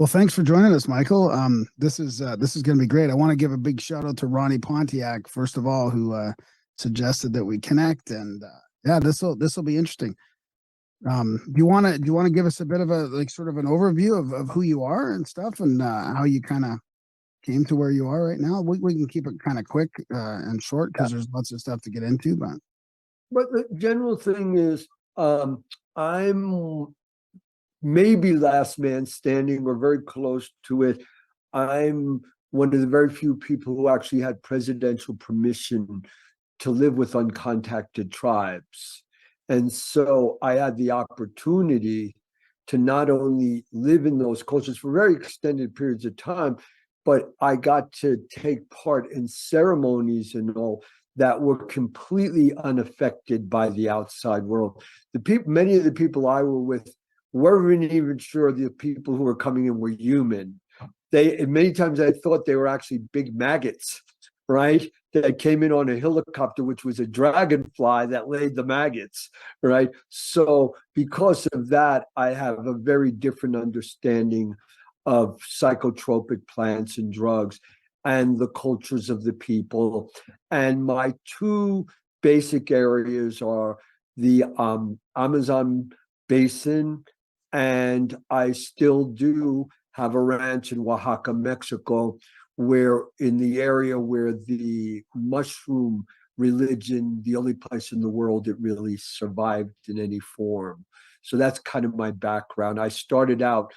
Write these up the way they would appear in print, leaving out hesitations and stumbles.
Well, thanks for joining us, Michael. This is going to be great. I want to give a big shout out to Ronnie Pontiac, first of all, who suggested that we connect, and yeah, this will be interesting. Do you want to give us a bit of a sort of an overview of who you are and stuff, and how you kind of came to where you are right now? We can keep it kind of quick and short because there's lots of stuff to get into, but the general thing is, I'm maybe last man standing or very close to it. I'm one of the very few people who actually had presidential permission to live with uncontacted tribes. And so I had the opportunity to not only live in those cultures for very extended periods of time, but I got to take part in ceremonies and all that were completely unaffected by the outside world. Many of the people I were with weren't even sure the people who were coming in were human. Many times I thought they were actually big maggots, right? That came in on a helicopter, which was a dragonfly that laid the maggots, right? So because of that, I have a very different understanding of psychotropic plants and drugs and the cultures of the people. And my two basic areas are the Amazon basin, and I still do have a ranch in Oaxaca, Mexico, where in the area where the mushroom religion, the only place in the world it really survived in any form. So that's kind of my background. I started out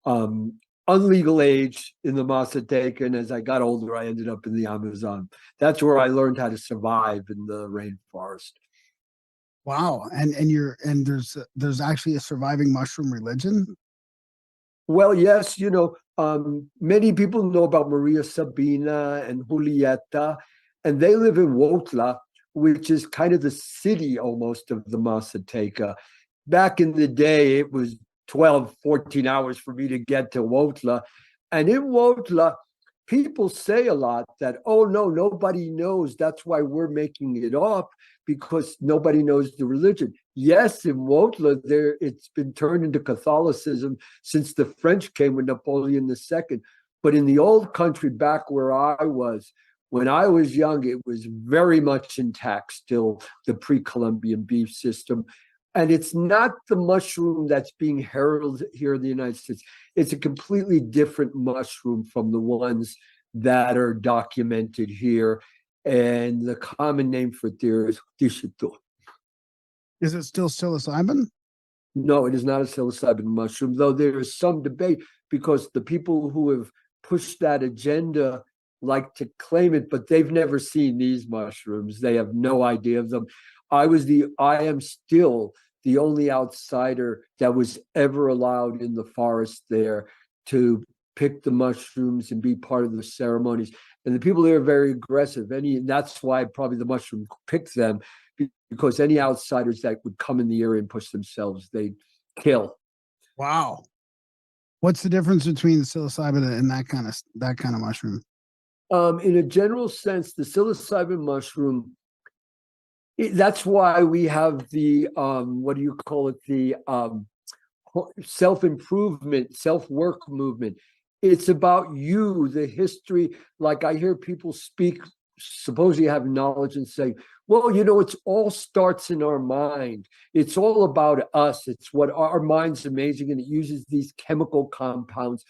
unlegal age in the Mazateca, and as I got older, I ended up in the Amazon. That's where I learned how to survive in the rainforest. wow. And there's actually a surviving mushroom religion. Well, yes, many people know about Maria Sabina and Julieta, and they live in Huautla, which is kind of the city almost of the Mazateca. Back in the day, it was 12, 14 hours for me to get to Huautla. And in Huautla, people say a lot that, oh, no, nobody knows. That's why we're making it up, because nobody knows the religion. Yes, in Huautla, it's been turned into Catholicism since the French came with Napoleon II. But in the old country, back where I was, when I was young, it was very much intact still, the pre-Columbian beef system. And it's not the mushroom that's being heralded here in the United States. It's a completely different mushroom from the ones that are documented here. And the common name for it there is dishito. Is it still psilocybin? No, it is not a psilocybin mushroom, though there is some debate because the people who have pushed that agenda like to claim it, but they've never seen these mushrooms. They have no idea of them. I am still the only outsider that was ever allowed in the forest there to pick the mushrooms and be part of the ceremonies. And the people there are very aggressive. That's why probably the mushroom picked them, because any outsiders that would come in the area and push themselves, they'd kill. Wow. What's the difference between psilocybin and that kind of mushroom? In a general sense, the psilocybin mushroom, that's why we have the what do you call it, the self-improvement, self-work movement. It's about you, the history. Like I hear people speak, supposedly have knowledge, and say, well, it's all starts in our mind. It's all about us. It's what our mind's amazing, and it uses these chemical compounds.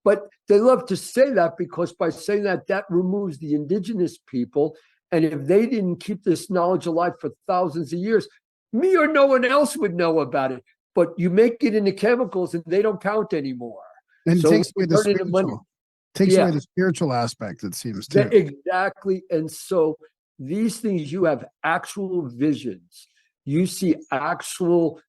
But they love to say that because by saying that removes the indigenous people. And if they didn't keep this knowledge alive for thousands of years, me or no one else would know about it. But you make it into chemicals and they don't count anymore. And so it takes away the spiritual. Away the spiritual aspect, it seems too. Exactly. And so these things, you have actual visions. You see actual,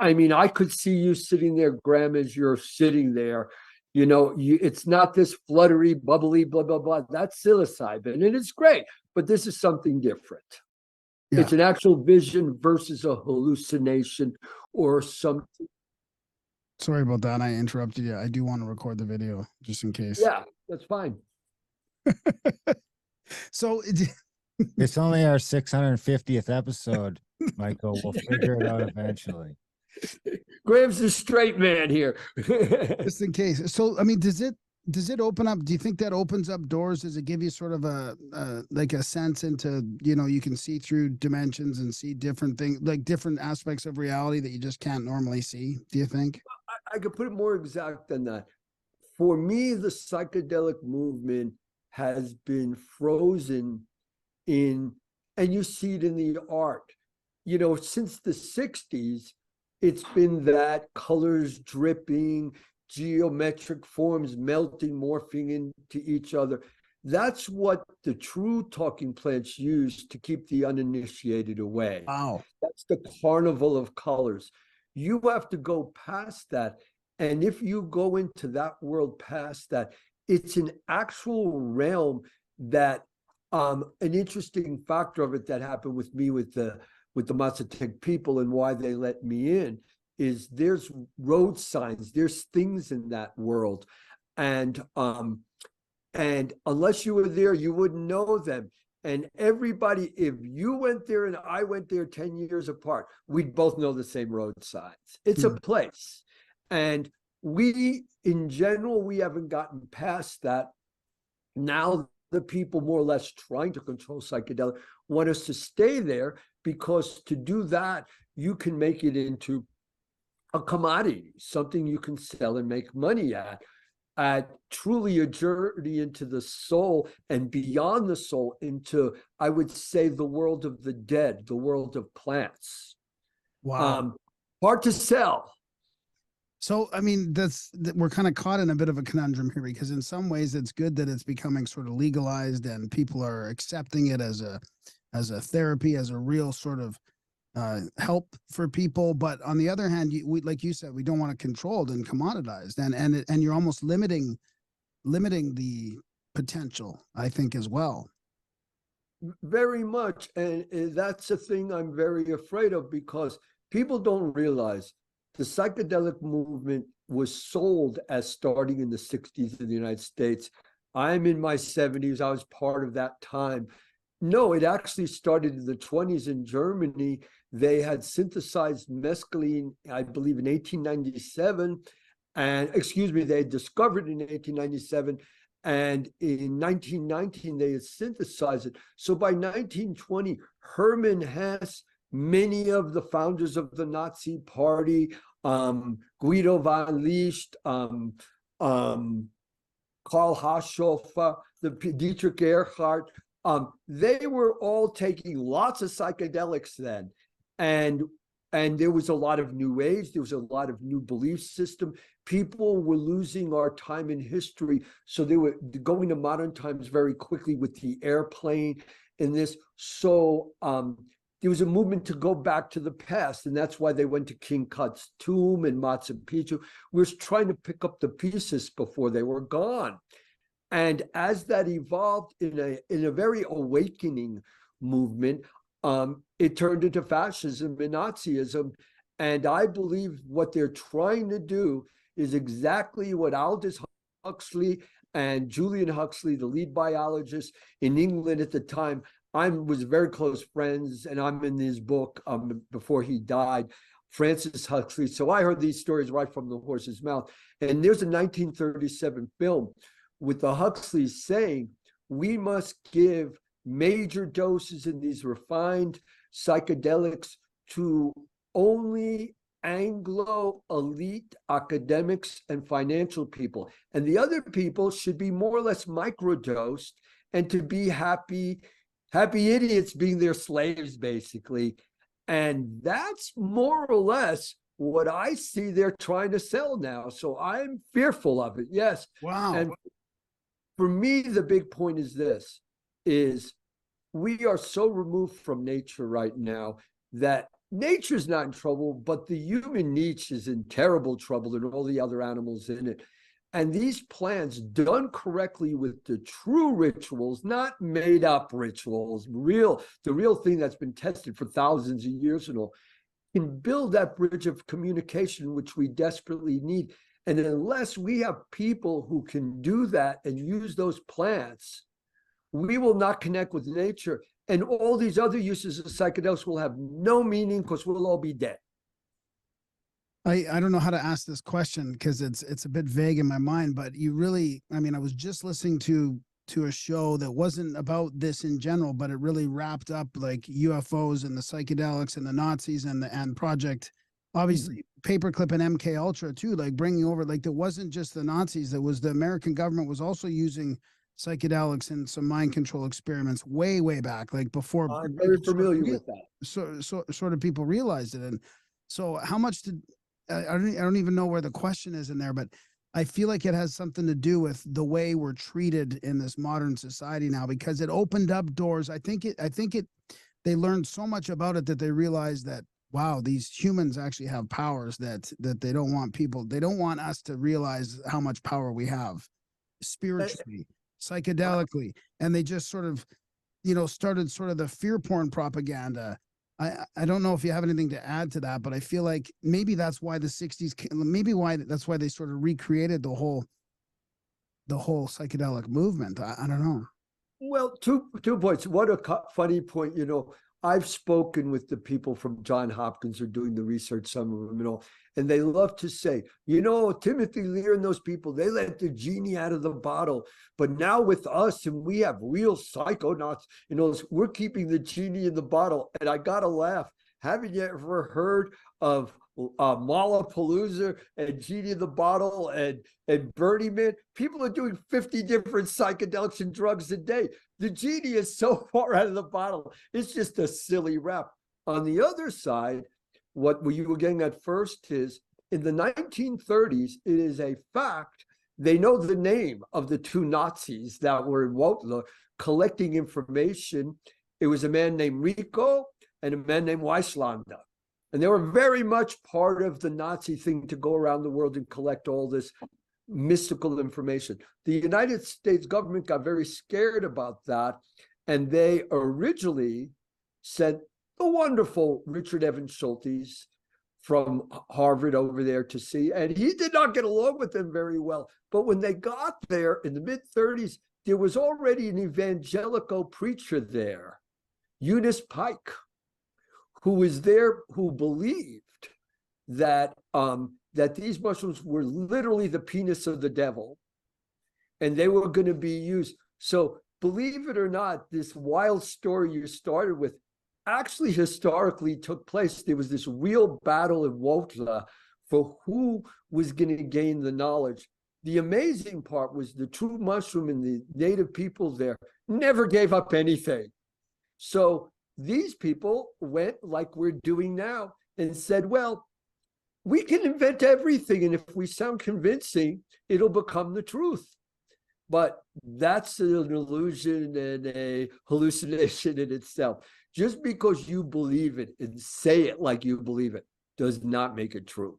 I could see you sitting there, Graham, as you're sitting there. It's not this fluttery, bubbly, blah, blah, blah. That's psilocybin, and it's great, but this is something different. Yeah. It's an actual vision versus a hallucination or something. Sorry about that. I interrupted you. I do want to record the video just in case. Yeah, that's fine. So it's only our 650th episode, Michael. We'll figure it out eventually. Graham's the straight man here. Just in case. So, I mean, does it open up? Do you think that opens up doors? Does it give you sort of like a sense into, you can see through dimensions and see different things, like different aspects of reality that you just can't normally see? Do you think? I could put it more exact than that. For me, the psychedelic movement has been frozen in, and you see it in the art. Since the 60s, it's been that colors dripping, geometric forms melting, morphing into each other. That's what the true talking plants use to keep the uninitiated away. Wow. That's the carnival of colors. You have to go past that. And if you go into that world past that, it's an actual realm that an interesting factor of it that happened with me with the Mazatec people and why they let me in is there's road signs, there's things in that world. And unless you were there, you wouldn't know them. And everybody, if you went there and I went there 10 years apart, we'd both know the same road signs. It's a place. And we, in general, we haven't gotten past that. Now the people more or less trying to control psychedelic want us to stay there, because to do that, you can make it into a commodity, something you can sell and make money at truly a journey into the soul and beyond the soul into, I would say, the world of the dead, the world of plants. Wow. Hard to sell. So, I mean, we're kind of caught in a bit of a conundrum here, because in some ways it's good that it's becoming sort of legalized and people are accepting it as a therapy, as a real sort of help for people. But on the other hand, like you said, we don't want it controlled and commoditized, and you're almost limiting the potential, I think, as well. Very much. And that's a thing I'm very afraid of, because people don't realize the psychedelic movement was sold as starting in the 60s in the United States. I'm in my 70s. I was part of that time. No, it actually started in the 20s in Germany. They had synthesized mescaline, I believe, in 1897. And they had discovered it in 1897. And in 1919, they had synthesized it. So by 1920, Hermann Hesse, many of the founders of the Nazi Party, Guido von Liest, Karl Haschhofer, the Dietrich Ehrhardt, they were all taking lots of psychedelics then. And there was a lot of new age, there was a lot of new belief system. People were losing our time in history. So they were going to modern times very quickly with the airplane and this. So there was a movement to go back to the past. And that's why they went to King Tut's tomb and Machu Picchu. We were trying to pick up the pieces before they were gone. And as that evolved in a very awakening movement, it turned into fascism and Nazism. And I believe what they're trying to do is exactly what Aldous Huxley and Julian Huxley, the lead biologist in England at the time, I was very close friends, and I'm in his book before he died, Francis Huxley. So I heard these stories right from the horse's mouth. And there's a 1937 film with the Huxleys saying, we must give major doses in these refined psychedelics to only Anglo elite academics and financial people. And the other people should be more or less microdosed and to be happy idiots being their slaves, basically. And that's more or less what I see they're trying to sell now. So I'm fearful of it. Yes. Wow. And for me, the big point is this, is we are so removed from nature right now that nature's not in trouble, but the human niche is in terrible trouble and all the other animals in it. And these plants done correctly with the true rituals, not made up rituals, the real thing that's been tested for thousands of years and all, can build that bridge of communication, which we desperately need. And unless we have people who can do that and use those plants, we will not connect with nature. And all these other uses of psychedelics will have no meaning because we'll all be dead. I don't know how to ask this question because it's a bit vague in my mind, but you really, I mean, I was just listening to a show that wasn't about this in general, but it really wrapped up like UFOs and the psychedelics and the Nazis and Project, obviously Paperclip and MK Ultra too, like bringing over, like there wasn't just the Nazis, there was the American government was also using psychedelics and some mind control experiments way back, like before I'm very familiar with that. sort of people realized it. And so how much did I don't even know where the question is in there, but I feel like it has something to do with the way we're treated in this modern society now, because it opened up doors. I think they learned so much about it that they realized that, wow, these humans actually have powers that they don't want people, they don't want us to realize how much power we have spiritually, psychedelically. And they just sort of, started sort of the fear porn propaganda. I don't know if you have anything to add to that, but I feel like maybe that's why the 60s, that's why they sort of recreated the whole psychedelic movement. I don't know. Well, two points. What a funny point. I've spoken with the people from John Hopkins who are doing the research, some of them, and they love to say, Timothy Lear and those people, they let the genie out of the bottle. But now with us, and we have real psychonauts, we're keeping the genie in the bottle. And I got to laugh. Haven't you ever heard of Malapalooza and Genie in the Bottle and Burning Man? People are doing 50 different psychedelics and drugs a day. The genie is so far out of the bottle. It's just a silly rap. On the other side, what you were getting at first is in the 1930s, it is a fact. They know the name of the two Nazis that were in Wotla collecting information. It was a man named Rico and a man named Weislander. And they were very much part of the Nazi thing to go around the world and collect all this mystical information. The United States government got very scared about that. And they originally sent the wonderful Richard Evans Schultes from Harvard over there to see. And he did not get along with them very well. But when they got there in the mid-30s, there was already an evangelical preacher there, Eunice Pike, who was there, who believed that that these mushrooms were literally the penis of the devil, and they were going to be used. So believe it or not, this wild story you started with actually historically took place. There was this real battle in Wotla for who was going to gain the knowledge. The amazing part was the true mushroom and the native people there never gave up anything. So these people went like we're doing now and said, well, we can invent everything. And if we sound convincing, it'll become the truth. But that's an illusion and a hallucination in itself. Just because you believe it and say it like you believe it does not make it true.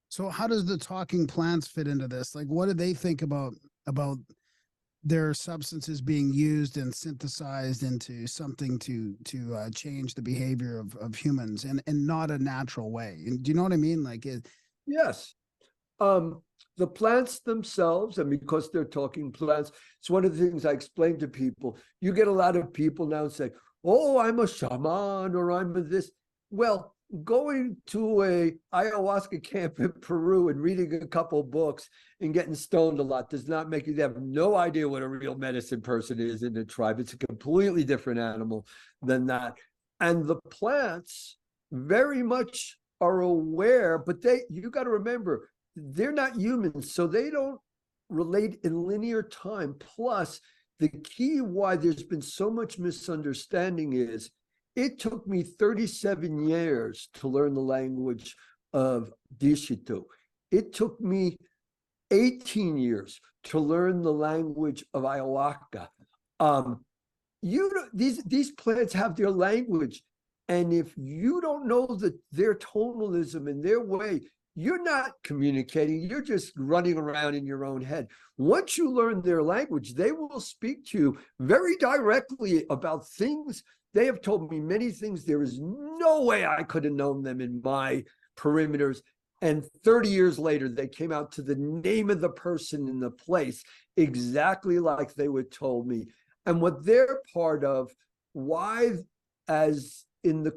So how does the talking plants fit into this? Like, what do they think about their substances being used and synthesized into something to change the behavior of humans and not a natural way? And do you know what I mean? Like it. Yes. The plants themselves, and because they're talking plants, it's one of the things I explain to people. You get a lot of people now say, oh, I'm a shaman or I'm a this. Well, going to a ayahuasca camp in Peru and reading a couple books and getting stoned a lot does not make you have no idea what a real medicine person is in the tribe. It's a completely different animal than that. And the plants very much are aware, but you got to remember, they're not humans, so they don't relate in linear time. Plus, the key why there's been so much misunderstanding is it took me 37 years to learn the language of Dishitu. It took me 18 years to learn the language of ayahuasca. These plants have their language, and if you don't know that their tonalism and their way, you're not communicating. You're just running around in your own head. Once you learn their language, they will speak to you very directly about things. They have told me many things. There is no way I could have known them in my perimeters. And 30 years later, they came out to the name of the person in the place, exactly like they were told me. And what they're part of, why, as in the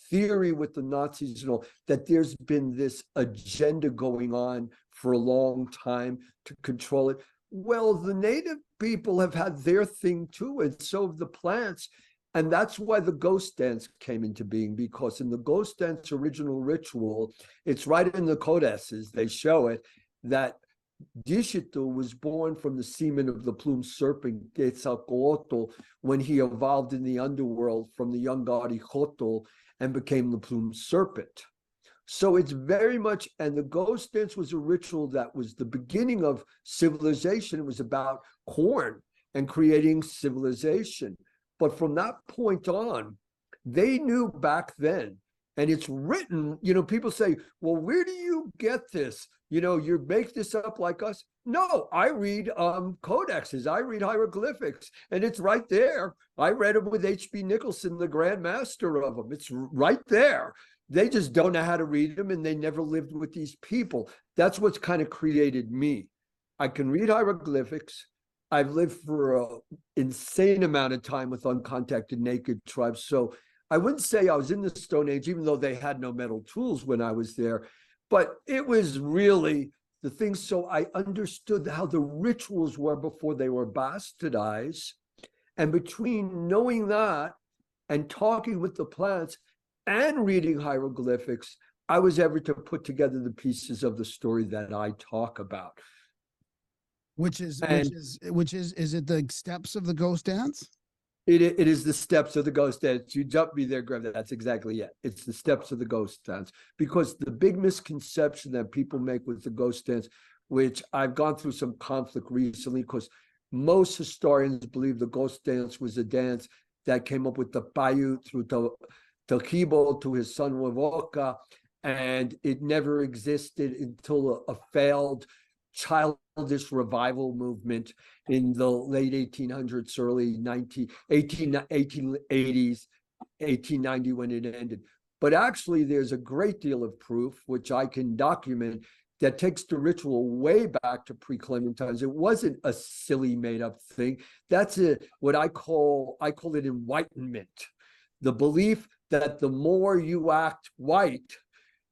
theory with the Nazis and all, that there's been this agenda going on for a long time to control it. Well, the native people have had their thing too, and so have the plants. And that's why the ghost dance came into being, because in the ghost dance original ritual, it's right in the codices, they show it, that Dishito was born from the semen of the plumed serpent, Quetzalcoatl, when he evolved in the underworld from the young god Ixotl and became the plumed serpent. So it's very much, and the ghost dance was a ritual that was the beginning of civilization. It was about corn and creating civilization. But from that point on, they knew back then, and it's written, people say, well, where do you get this? You make this up like us? No, I read codexes, I read hieroglyphics, and it's right there. I read them with H.B. Nicholson, the Grand Master of them. It's right there. They just don't know how to read them, and they never lived with these people. That's what's kind of created me. I can read hieroglyphics. I've lived for an insane amount of time with uncontacted naked tribes. So I wouldn't say I was in the Stone Age, even though they had no metal tools when I was there. But it was really the thing. So I understood how the rituals were before they were bastardized. And between knowing that and talking with the plants and reading hieroglyphics, I was able to put together the pieces of the story that I talk about. Is it the steps of the ghost dance? It is the steps of the ghost dance. You jumped me there, Greg. That's exactly it. It's the steps of the ghost dance. Because the big misconception that people make with the ghost dance, which I've gone through some conflict recently, because most historians believe the ghost dance was a dance that came up with the Paiute through Telquibo to his son Wovoka, and it never existed until a failed childish revival movement in the late 1800s, early 1880s, 1890 when it ended. But actually, there's a great deal of proof, which I can document, that takes the ritual way back to pre-Columbian times. It wasn't a silly made-up thing. That's what I call it enlightenment. The belief that the more you act white,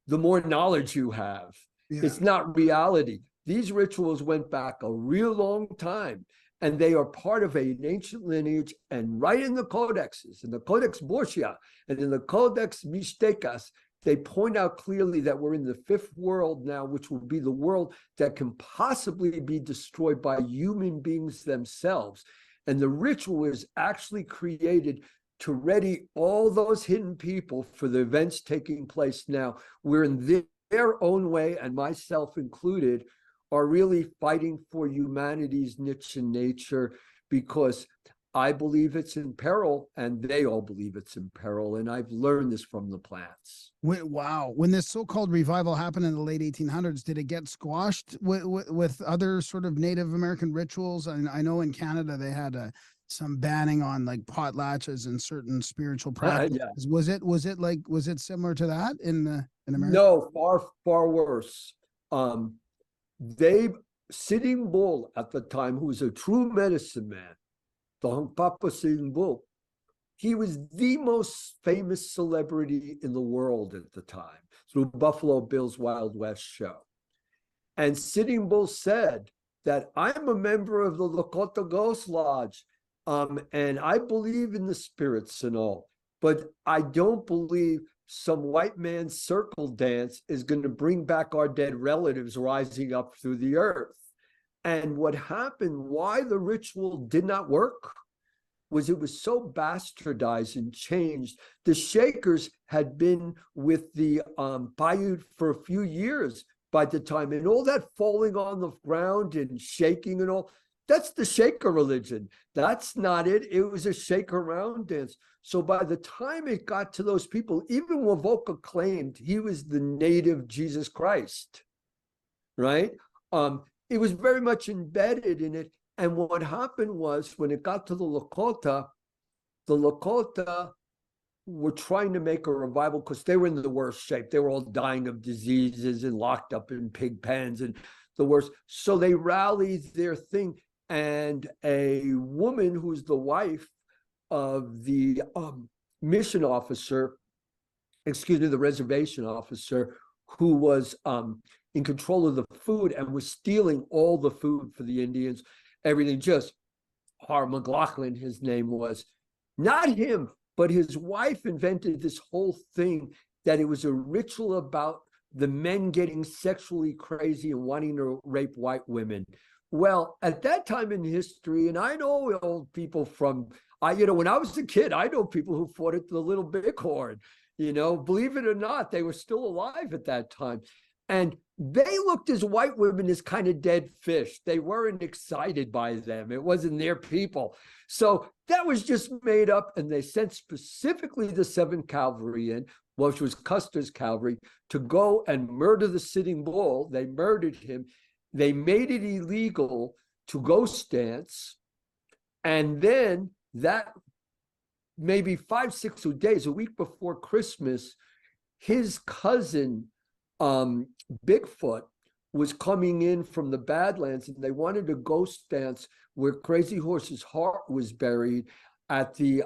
the more knowledge you have. Yeah. It's not reality. These rituals went back a real long time, and they are part of an ancient lineage. And right in the codexes, in the Codex Borgia and in the Codex Mixtecas, they point out clearly that we're in the fifth world now, which will be the world that can possibly be destroyed by human beings themselves. And the ritual is actually created to ready all those hidden people for the events taking place now. We're in their own way, and myself included, are really fighting for humanity's niche in nature, because I believe it's in peril, and they all believe it's in peril. And I've learned this from the plants. Wow. When this so-called revival happened in the late 1800s, did it get squashed with other sort of Native American rituals? And I know in Canada they had some banning on like potlatches and certain spiritual practices. Yeah. Was it similar to that in America? No, far worse. Sitting Bull at the time, who was a true medicine man, the Hunkpapa Sitting Bull, he was the most famous celebrity in the world at the time through Buffalo Bill's Wild West show. And Sitting Bull said that I'm a member of the Lakota Ghost Lodge, and I believe in the spirits and all, but I don't believe some white man's circle dance is going to bring back our dead relatives rising up through the earth. And what happened, why the ritual did not work, was it was so bastardized and changed. The Shakers had been with the Paiute for a few years by the time, and all that falling on the ground and shaking and all, that's the Shaker religion. That's not it. It was a Shaker round dance. So by the time it got to those people, even Wovoka claimed he was the native Jesus Christ, right? It was very much embedded in it. And what happened was, when it got to the Lakota were trying to make a revival because they were in the worst shape. They were all dying of diseases and locked up in pig pens and the worst. So they rallied their thing. And a woman who's the wife of the mission officer the reservation officer who was in control of the food and was stealing all the food for the Indians, everything. Just Har McLaughlin, his name was. Not him, but his wife invented this whole thing that it was a ritual about the men getting sexually crazy and wanting to rape white women. Well, at that time in history, and I know old people from, when I was a kid, I know people who fought at the Little Bighorn. Believe it or not, they were still alive at that time. And they looked as white women as kind of dead fish. They weren't excited by them. It wasn't their people. So that was just made up. And they sent specifically the 7th Cavalry in, which was Custer's cavalry, to go and murder the Sitting Bull. They murdered him. They made it illegal to ghost dance. And then that maybe 5-6 days, a week before Christmas, his cousin, Bigfoot, was coming in from the Badlands, and they wanted to ghost dance where Crazy Horse's heart was buried at the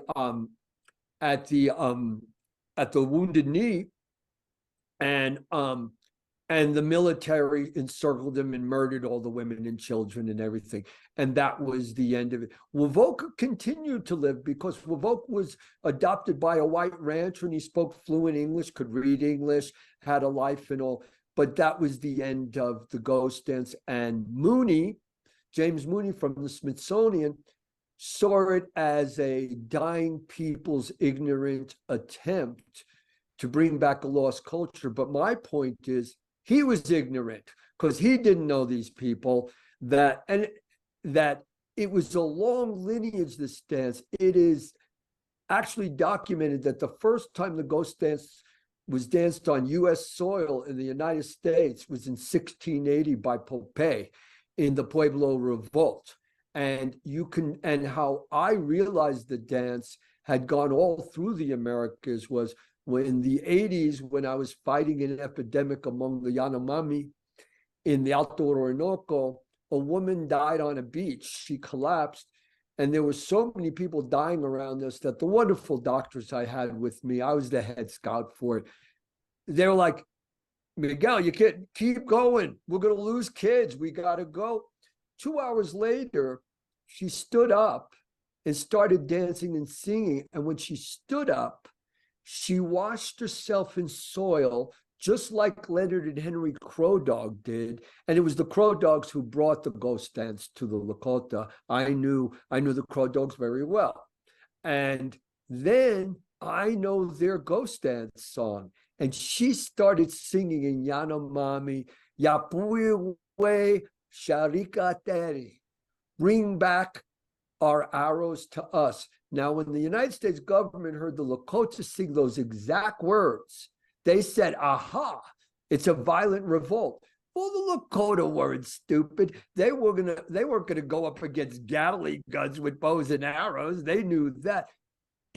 Wounded Knee, and the military encircled him and murdered all the women and children and everything. And that was the end of it. Wovoka continued to live because Wovoka was adopted by a white rancher, and he spoke fluent English, could read English, had a life and all. But that was the end of the ghost dance. And Mooney, James Mooney from the Smithsonian, saw it as a dying people's ignorant attempt to bring back a lost culture. But my point is, he was ignorant because he didn't know these people, that it was a long lineage, this dance. It is actually documented that the first time the ghost dance was danced on U.S. soil in the United States was in 1680 by Popeye in the Pueblo Revolt. And how I realized the dance had gone all through the Americas was when in the 80s, when I was fighting an epidemic among the Yanomami in the Alto Orinoco, a woman died on a beach. She collapsed, and there were so many people dying around us that the wonderful doctors I had with me, I was the head scout for it. They were like, Miguel, you can't keep going. We're going to lose kids. We got to go. 2 hours later, she stood up and started dancing and singing. And when she stood up, she washed herself in soil, just like Leonard and Henry Crow Dog did. And it was the Crow Dogs who brought the ghost dance to the Lakota. I knew the Crow Dogs very well. And then I know their ghost dance song. And she started singing in Yanomami, Yapuiwe Sharikateri, bring back our arrows to us. Now, when the United States government heard the Lakota sing those exact words, they said, aha, it's a violent revolt. Well, the Lakota weren't stupid. They weren't gonna go up against Gatling guns with bows and arrows. They knew that.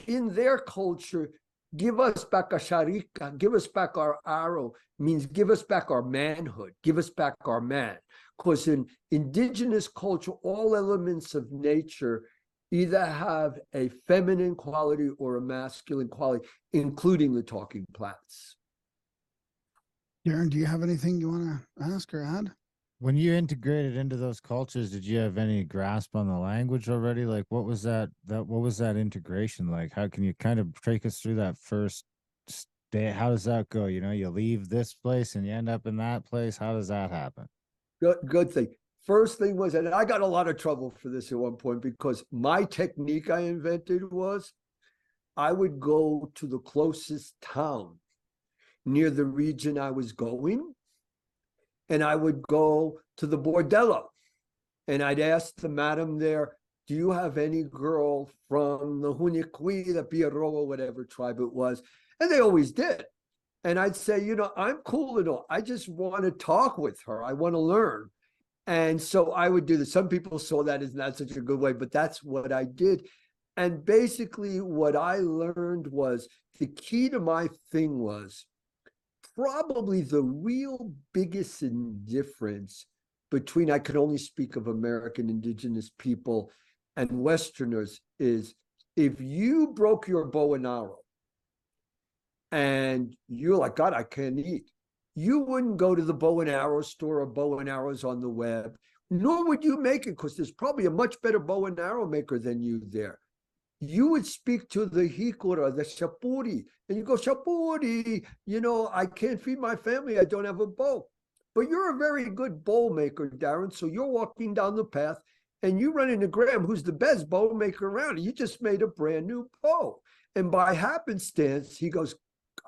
In their culture, give us back a sharika, give us back our arrow, means give us back our manhood, give us back our man. Because in indigenous culture, all elements of nature either have a feminine quality or a masculine quality, including the talking plants. Darren, do you have anything you want to ask or add? When you integrated into those cultures, did you have any grasp on the language already? Like, what was that integration like? How can you kind of take us through that first day? How does that go? You leave this place and you end up in that place. How does that happen? Good thing. First thing was, and I got a lot of trouble for this at one point, because my technique I invented was I would go to the closest town near the region I was going, and I would go to the bordello, and I'd ask the madam there, do you have any girl from the Hunyakwi, the Piaroa, whatever tribe it was? And they always did. And I'd say, I'm cool and all. I just want to talk with her. I want to learn. And so I would do this. Some people saw that as not such a good way, but that's what I did. And basically what I learned was the key to my thing was probably the real biggest difference between, I can only speak of American indigenous people and Westerners, is if you broke your bow and arrow and you're like, God, I can't eat. You wouldn't go to the bow and arrow store or bow and arrows on the web, nor would you make it, because there's probably a much better bow and arrow maker than you there. You would speak to the hikura, the shapuri, and you go, Shapuri, you know, I can't feed my family. I don't have a bow. But you're a very good bow maker, Darren. So you're walking down the path and you run into Graham, who's the best bow maker around. You just made a brand new bow. And by happenstance, he goes,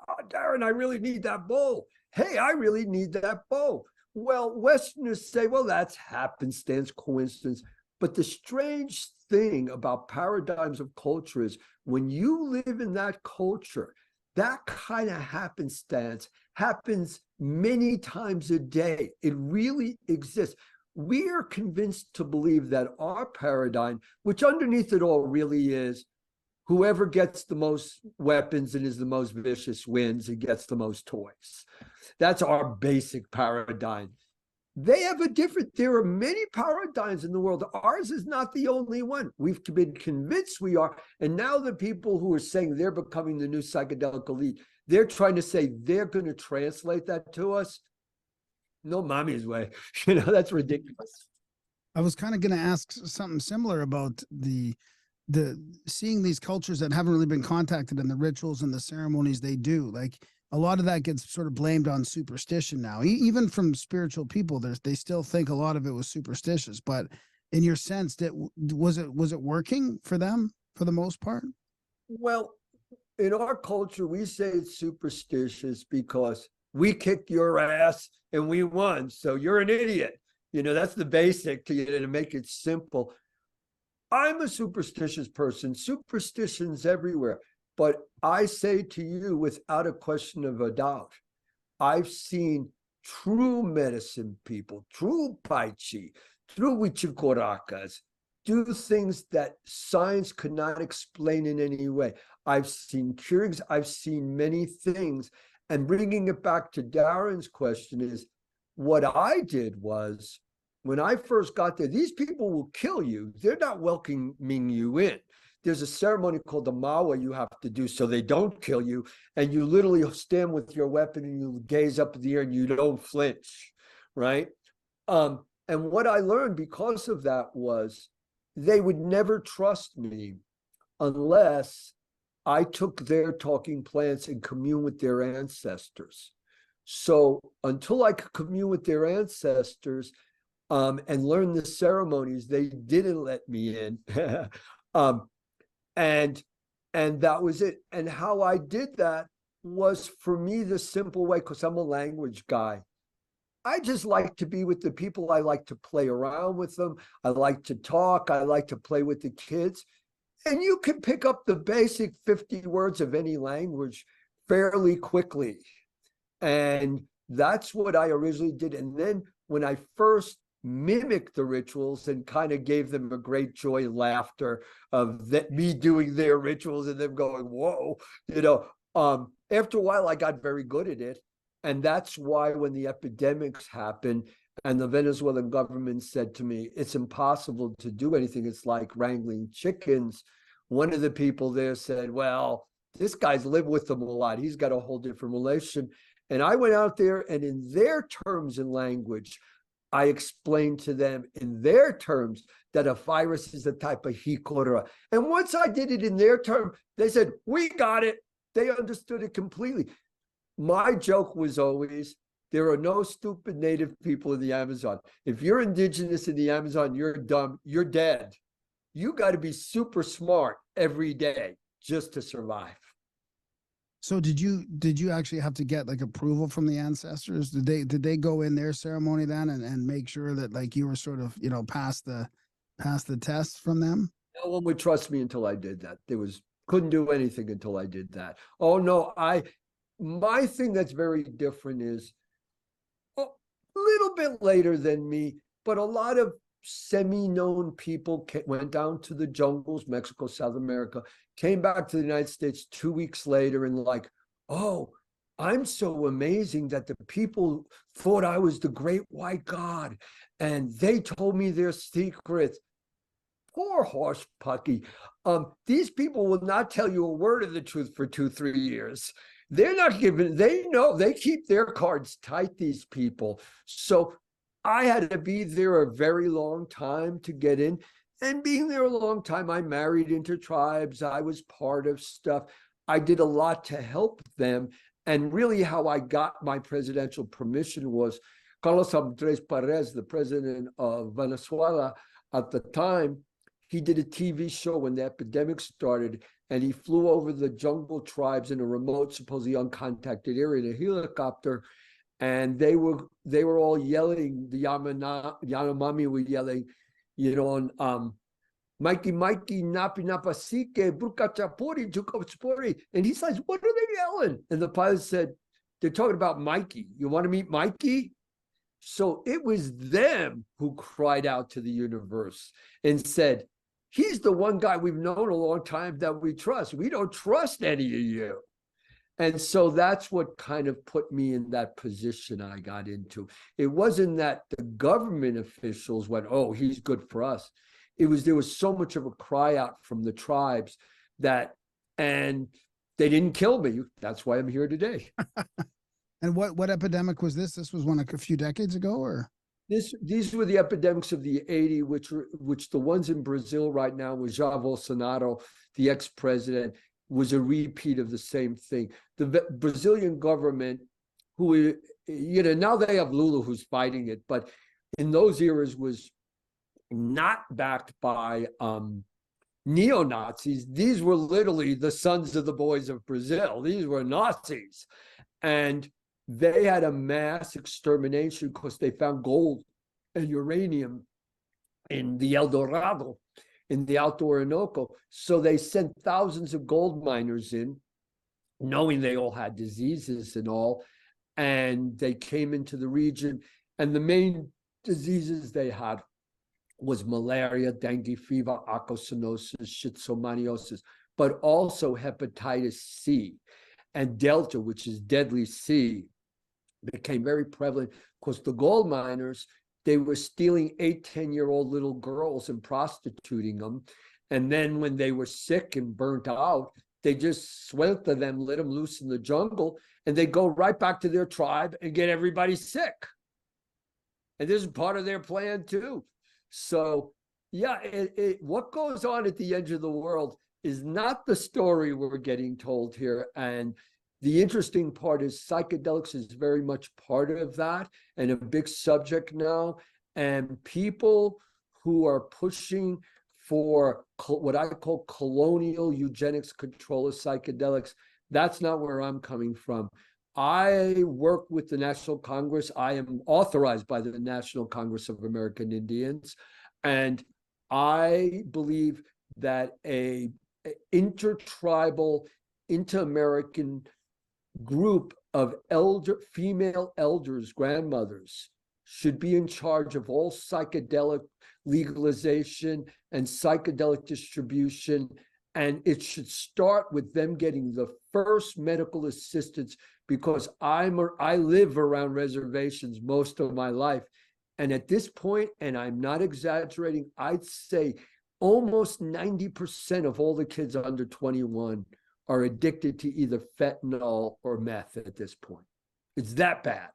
God, Darren, I really need that bow. Hey, I really need that bow. Well, Westerners say, well, that's happenstance, coincidence. But the strange thing about paradigms of culture is when you live in that culture, that kind of happenstance happens many times a day. It really exists. We are convinced to believe that our paradigm, which underneath it all really is, whoever gets the most weapons and is the most vicious wins and gets the most toys. That's our basic paradigm. They have a different, there are many paradigms in the world. Ours is not the only one. We've been convinced we are. And now the people who are saying they're becoming the new psychedelic elite, they're trying to say they're going to translate that to us. No mommy's way. You know, that's ridiculous. I was kind of going to ask something similar about the seeing these cultures that haven't really been contacted and the rituals and the ceremonies they do. Like, a lot of that gets sort of blamed on superstition now. Even from spiritual people, they still think a lot of it was superstitious. But in your sense, was it working for them for the most part? Well, in our culture, we say it's superstitious because we kicked your ass and we won, so you're an idiot. You know, that's the basic to make it simple. I'm a superstitious person. Superstitions everywhere. But I say to you, without a question of a doubt, I've seen true medicine people, true Pai Chi, true Wichikorakas, do things that science could not explain in any way. I've seen curings, I've seen many things. And bringing it back to Darren's question is, what I did was, when I first got there, these people will kill you. They're not welcoming you in. There's a ceremony called the Mawa you have to do so they don't kill you. And you literally stand with your weapon and you gaze up in the air and you don't flinch, right? And what I learned because of that was they would never trust me unless I took their talking plants and commune with their ancestors. So until I could commune with their ancestors and learn the ceremonies, they didn't let me in. And that was it. And how I did that was, for me, the simple way, because I'm a language guy. I just like to be with the people. I like to play around with them. I like to talk. I like to play with the kids. And you can pick up the basic 50 words of any language fairly quickly. And that's what I originally did. And then when I first mimicked the rituals and kind of gave them a great joy, laughter of that, me doing their rituals and them going, whoa, you know, after a while I got very good at it. And that's why when the epidemics happened and the Venezuelan government said to me, it's impossible to do anything, it's like wrangling chickens, one of the people there said, well, this guy's lived with them a lot, he's got a whole different relation. And I went out there and in their terms and language, I explained to them in their terms that a virus is a type of hikora. And once I did it in their term, they said, we got it. They understood it completely. My joke was always, there are no stupid native people in the Amazon. If you're indigenous in the Amazon, you're dumb, you're dead. You got to be super smart every day just to survive. So did you actually have to get like approval from the ancestors? Did they go in their ceremony then and make sure that like you were sort of, you know, past the test from them? No one would trust me until I did that. Couldn't do anything until I did that. Oh no, my thing that's very different is a little bit later than me, but a lot of semi-known people went down to the jungles, Mexico, South America, came back to the United States 2 weeks later and like, oh, I'm so amazing that the people thought I was the great white God and they told me their secrets. Poor horse pucky. These people will not tell you a word of the truth for 2-3 years. They're not giving, they know, they keep their cards tight, these people. So I had to be there a very long time to get in. And being there a long time, I married into tribes. I was part of stuff. I did a lot to help them. And really how I got my presidential permission was Carlos Andrés Perez, the president of Venezuela at the time. He did a TV show when the epidemic started, and he flew over the jungle tribes in a remote, supposedly uncontacted area in a helicopter. And they were all yelling, the Yanomami were yelling, you know, on Mikey, Napi Napasike, Brukachapuri, Jukopspuri. And he says, what are they yelling? And the pilot said, they're talking about Mikey. You want to meet Mikey? So it was them who cried out to the universe and said, he's the one guy we've known a long time that we trust. We don't trust any of you. And so that's what kind of put me in that position I got into. It wasn't that the government officials went, oh, he's good for us. It was, there was so much of a cry out from the tribes that, and they didn't kill me. That's why I'm here today. And what epidemic was this? This was one a few decades ago, or? These were the epidemics of the 80s, which the ones in Brazil right now with Jair Bolsonaro, the ex-president, was a repeat of the same thing. The Brazilian government, who, you know, now they have Lula who's fighting it, but in those eras was not backed by neo-Nazis. These were literally the sons of the boys of Brazil. These were Nazis. And they had a mass extermination because they found gold and uranium in the El Dorado, in the Alto Orinoco. So they sent thousands of gold miners in, knowing they all had diseases and all, and they came into the region. And the main diseases they had was malaria, dengue fever, acocinosis, schizomaniasis, but also hepatitis C and Delta, which is deadly C, became very prevalent because the gold miners, they were stealing 8-10-year-old little girls and prostituting them. And then when they were sick and burnt out, they just swelter them, let them loose in the jungle, and they go right back to their tribe and get everybody sick. And this is part of their plan too. So yeah, what goes on at the edge of the world is not the story we're getting told here. And the interesting part is psychedelics is very much part of that and a big subject now. And people who are pushing for what I call colonial eugenics control of psychedelics, that's not where I'm coming from. I work with the National Congress. I am authorized by the National Congress of American Indians. And I believe that a intertribal, inter-American group of female elders, grandmothers, should be in charge of all psychedelic legalization and psychedelic distribution. And it should start with them getting the first medical assistance, because I live around reservations most of my life. And at this point, and I'm not exaggerating, I'd say almost 90% of all the kids under 21 are addicted to either fentanyl or meth at this point. It's that bad.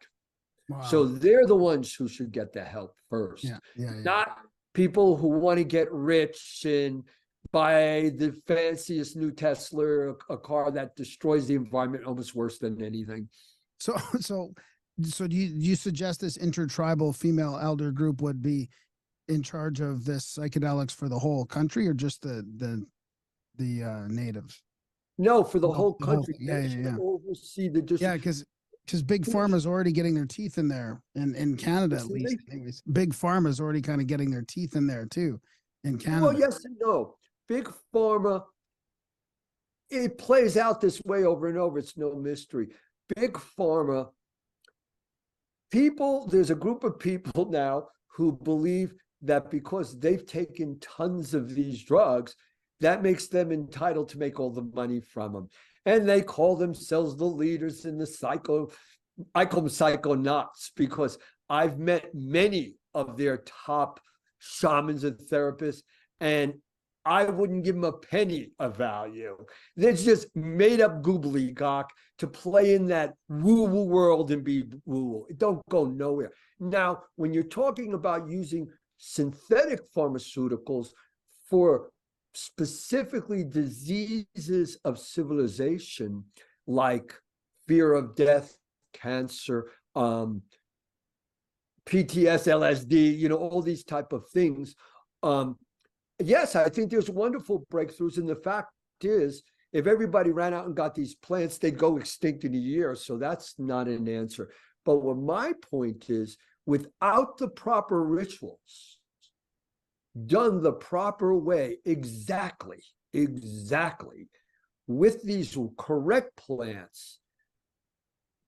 Wow. So they're the ones who should get the help first. Not people who want to get rich and buy the fanciest new Tesla, a car that destroys the environment almost worse than anything. So do you suggest this intertribal female elder group would be in charge of this psychedelics for the whole country, or just the natives? No, for the whole country. Oversee the district. Because big pharma's already getting their teeth in there, in Canada at least. Anyways, big pharma's already kind of getting their teeth in there too, in Canada. Well, yes and no. Big pharma, it plays out this way over and over. It's no mystery. Big pharma, there's a group of people now who believe that because they've taken tons of these drugs, that makes them entitled to make all the money from them. And they call themselves the leaders in the I call them psychonauts, because I've met many of their top shamans and therapists, and I wouldn't give them a penny of value. It's just made up gobbledygook to play in that woo-woo world and be woo-woo. It don't go nowhere. Now, when you're talking about using synthetic pharmaceuticals for specifically diseases of civilization, like fear of death, cancer, PTS, LSD, all these type of things, yes, I think there's wonderful breakthroughs. And the fact is, if everybody ran out and got these plants, they'd go extinct in a year. So that's not an answer. But what my point is, without the proper rituals done the proper way, exactly, with these correct plants,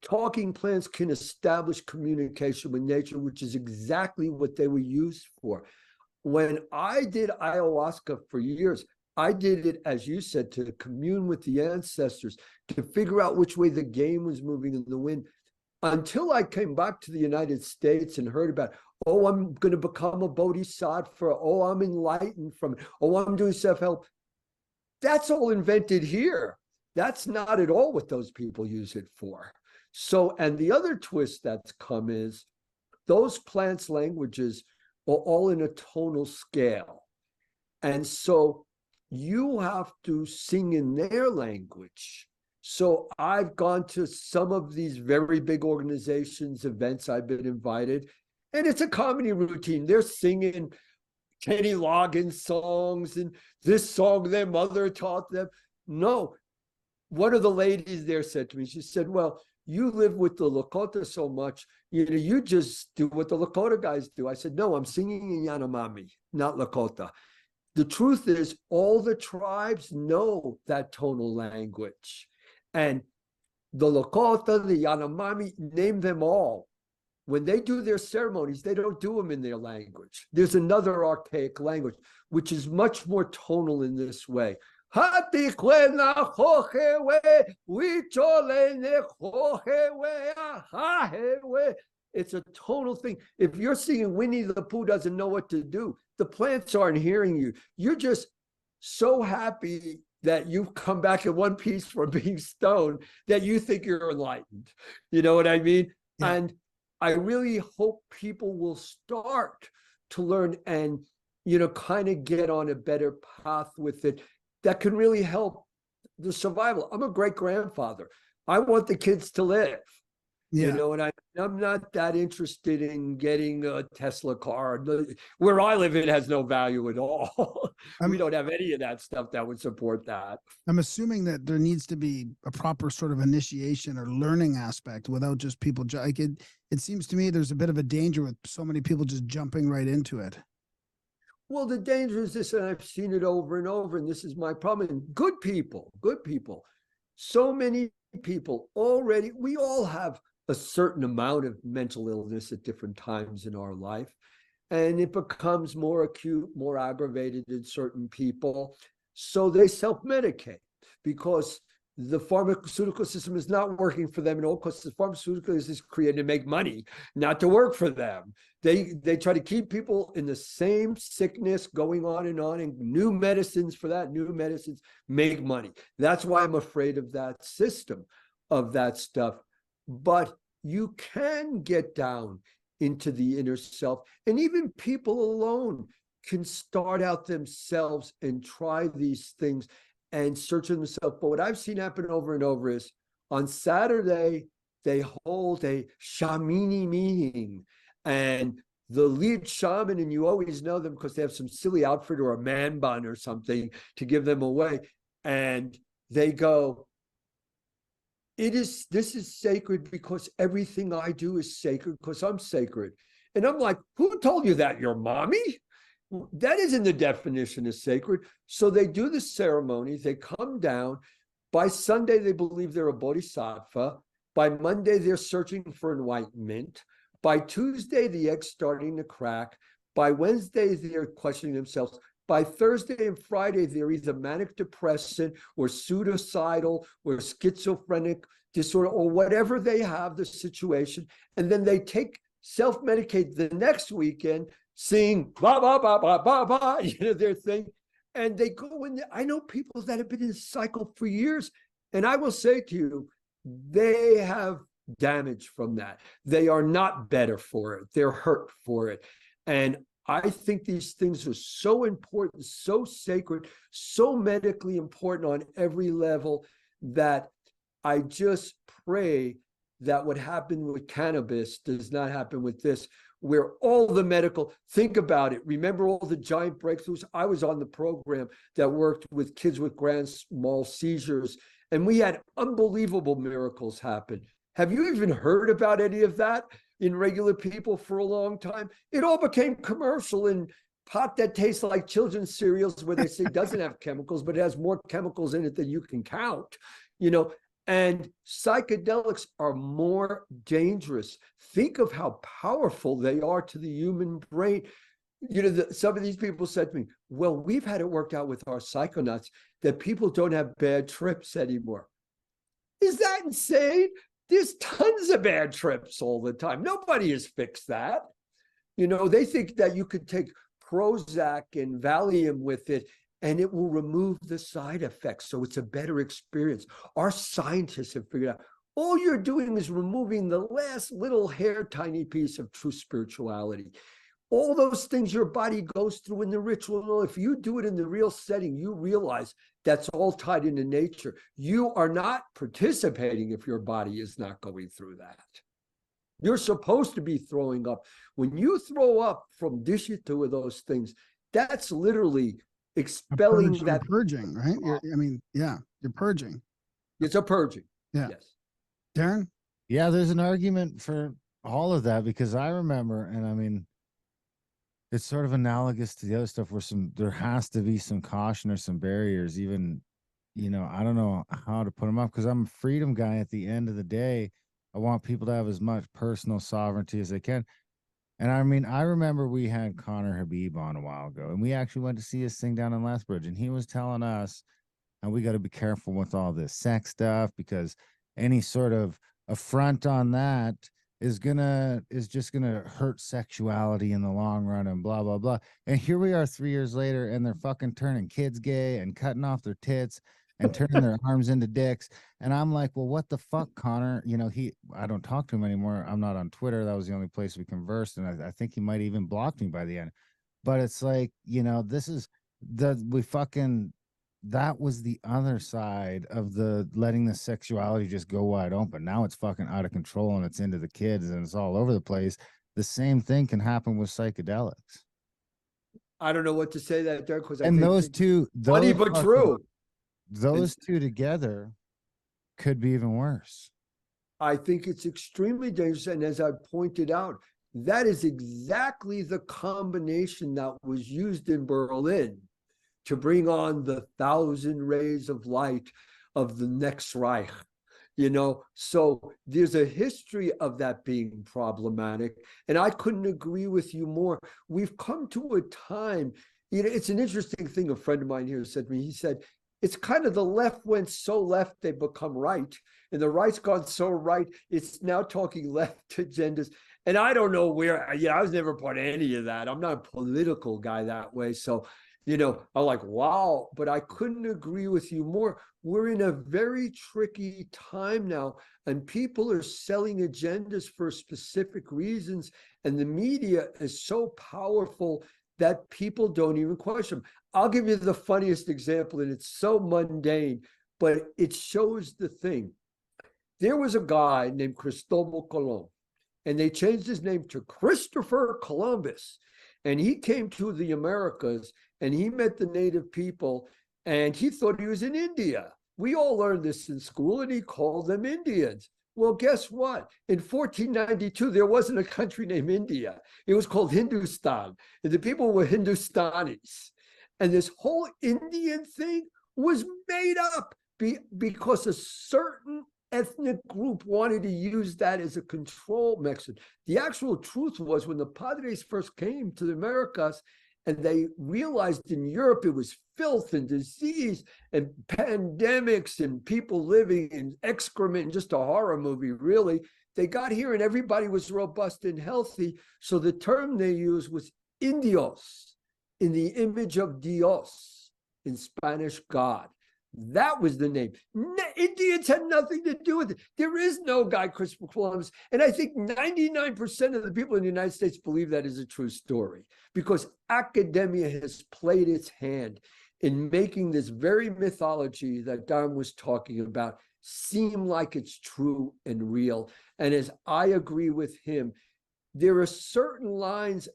talking plants can establish communication with nature, which is exactly what they were used for. When I did ayahuasca for years, I did it, as you said, to commune with the ancestors, to figure out which way the game was moving in the wind, until I came back to the United States and heard about, oh, I'm going to become a bodhisattva, oh, I'm enlightened from it, oh, I'm doing self-help. That's all invented here. That's not at all what those people use it for. So, and the other twist that's come is those plants' languages are all in a tonal scale. And so you have to sing in their language. So I've gone to some of these very big organizations, events I've been invited, and it's a comedy routine. They're singing Kenny Loggins songs and this song their mother taught them. No, one of the ladies there said to me, she said, well, you live with the Lakota so much, you just do what the Lakota guys do. I said, no, I'm singing in Yanomami, not Lakota. The truth is, all the tribes know that tonal language. And the Lakota, the Yanomami, name them all. When they do their ceremonies, they don't do them in their language. There's another archaic language, which is much more tonal in this way. It's a tonal thing. If you're singing Winnie the Pooh doesn't know what to do, the plants aren't hearing you. You're just so happy that you've come back in one piece from being stoned that you think you're enlightened. You know what I mean? Yeah. And I really hope people will start to learn and, kind of get on a better path with it that can really help the survival. I'm a great-grandfather. I want the kids to live. Yeah. And I'm not that interested in getting a Tesla car. Where I live, it has no value at all. We don't have any of that stuff that would support that. I'm assuming that there needs to be a proper sort of initiation or learning aspect without just people. Like it seems to me there's a bit of a danger with so many people just jumping right into it. Well, the danger is this, and I've seen it over and over, and this is my problem. Good people, so many people already, we all have a certain amount of mental illness at different times in our life, and it becomes more acute, more aggravated in certain people. So they self-medicate because the pharmaceutical system is not working for them at all, because the pharmaceutical is created to make money, not to work for them. They try to keep people in the same sickness going on, and new medicines for that, new medicines make money. That's why I'm afraid of that system, of that stuff. But you can get down into the inner self, and even people alone can start out themselves and try these things and search themselves. But what I've seen happen over and over is on Saturday, they hold a shamini meeting, and the lead shaman, and you always know them because they have some silly outfit or a man bun or something to give them away. And they go, this is sacred because everything I do is sacred because I'm sacred. And I'm like, who told you that? Your mommy? That isn't the definition of sacred. So they do the ceremonies, they come down. By Sunday, they believe they're a bodhisattva. By Monday, they're searching for enlightenment. By Tuesday, the egg's starting to crack. By Wednesday, they're questioning themselves. By Thursday and Friday, they're either manic depressant or suicidal or schizophrenic disorder or whatever they have, the situation. And then they self-medicate the next weekend, sing blah, blah, blah, blah, blah, blah, their thing. and they go in there. I know people that have been in this cycle for years, and I will say to you, they have damage from that. They are not better for it. They're hurt for it. And I think these things are so important, so sacred, so medically important on every level, that I just pray that what happened with cannabis does not happen with this, where all the medical, think about it. Remember all the giant breakthroughs? I was on the program that worked with kids with grand mal seizures, and we had unbelievable miracles happen. Have you even heard about any of that in regular people for a long time? It all became commercial in pot that tastes like children's cereals, where they say doesn't have chemicals, but it has more chemicals in it than you can count, you know. And psychedelics are more dangerous. Think of how powerful they are to the human brain. You know, some of these people said to me, well, we've had it worked out with our psychonauts that people don't have bad trips anymore. Is that insane? There's tons of bad trips all the time. Nobody has fixed that. You know, they think that you could take Prozac and Valium with it and it will remove the side effects. So it's a better experience. Our scientists have figured out all you're doing is removing the last little hair tiny piece of true spirituality. All those things your body goes through in the ritual, if you do it in the real setting, you realize that's all tied into nature. You are not participating if your body is not going through that. You're supposed to be throwing up. When you throw up from two of those things, that's literally expelling that. You're purging, right? You're purging. It's a purging. Yeah. Yes. Darren? Yeah, there's an argument for all of that, because I remember, and I mean, it's sort of analogous to the other stuff where there has to be some caution or some barriers, even, you know, I don't know how to put them up, because I'm a freedom guy at the end of the day. I want people to have as much personal sovereignty as they can. And I mean, I remember we had Connor Habib on a while ago, and we actually went to see his thing down in Lethbridge, and he was telling us, and we got to be careful with all this sex stuff, because any sort of affront on that is just gonna hurt sexuality in the long run, and blah blah blah. And here we are 3 years later, and they're fucking turning kids gay and cutting off their tits and turning their arms into dicks. And I'm like, well, what the fuck, Connor? You know, I don't talk to him anymore. I'm not on Twitter. That was the only place we conversed, and I think he might even blocked me by the end. But it's like, you know, this is that was the other side of the letting the sexuality just go wide open. Now it's fucking out of control, and it's into the kids, and it's all over the place. The same thing can happen with psychedelics. I don't know what to say that, Derek, because I and think those two, funny but true. Those two together could be even worse. I think it's extremely dangerous. And as I pointed out, that is exactly the combination that was used in Berlin to bring on the 1,000 rays of light of the next Reich. You know, so there's a history of that being problematic. And I couldn't agree with you more. We've come to a time, you know, it's an interesting thing. A friend of mine here said to me, he said, it's kind of the left went so left, they become right. And the right's gone so right, it's now talking left agendas. And I don't know where, I was never part of any of that. I'm not a political guy that way. So, you know, I'm like, wow, but I couldn't agree with you more. We're in a very tricky time now, and people are selling agendas for specific reasons. And the media is so powerful that people don't even question them. I'll give you the funniest example, and it's so mundane, but it shows the thing. There was a guy named Cristobal Colon, and they changed his name to Christopher Columbus. And he came to the Americas, and he met the native people, and he thought he was in India. We all learned this in school, and he called them Indians. Well, guess what? In 1492, there wasn't a country named India. It was called Hindustan, and the people were Hindustanis. And this whole Indian thing was made up because a certain ethnic group wanted to use that as a control mechanism. The actual truth was, when the Padres first came to the Americas, and they realized in Europe it was filth and disease and pandemics and people living in excrement, and just a horror movie, really. They got here and everybody was robust and healthy. So the term they used was indios, in the image of Dios. in Spanish, God. That was the name. Indians had nothing to do with it. There is no guy Christopher Columbus. And I think 99% of the people in the United States believe that is a true story, because academia has played its hand in making this very mythology that Darren was talking about seem like it's true and real. And as I agree with him, there are certain lines,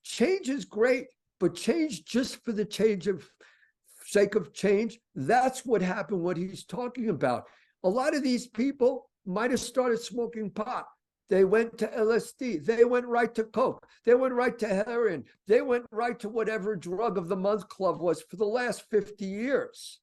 change is great, but change just for the sake of change, that's what happened, what he's talking about. A lot of these people might have started smoking pot. They went to LSD. They went right to coke. They went right to heroin. They went right to whatever drug of the month club was for the last 50 years.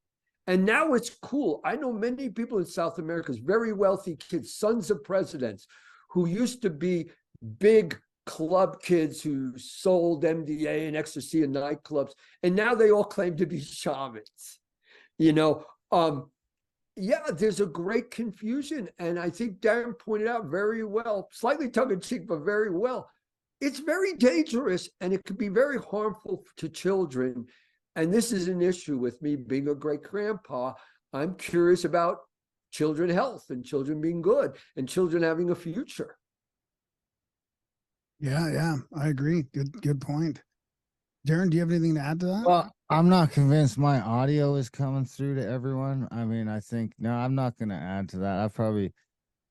And now it's cool. I know many people in South America, very wealthy kids, sons of presidents, who used to be big club kids who sold MDA and ecstasy in nightclubs, and now they all claim to be shamans. There's a great confusion, and I think Darren pointed out very well, slightly tongue-in-cheek, but very well. It's very dangerous, and it can be very harmful to children. And this is an issue with me being a great grandpa. I'm curious about children health and children being good and children having a future. Yeah, I agree. Good point. Darren, do you have anything to add to that? Well, I'm not convinced my audio is coming through to everyone. I mean, I think, no, I'm not going to add to that. I probably,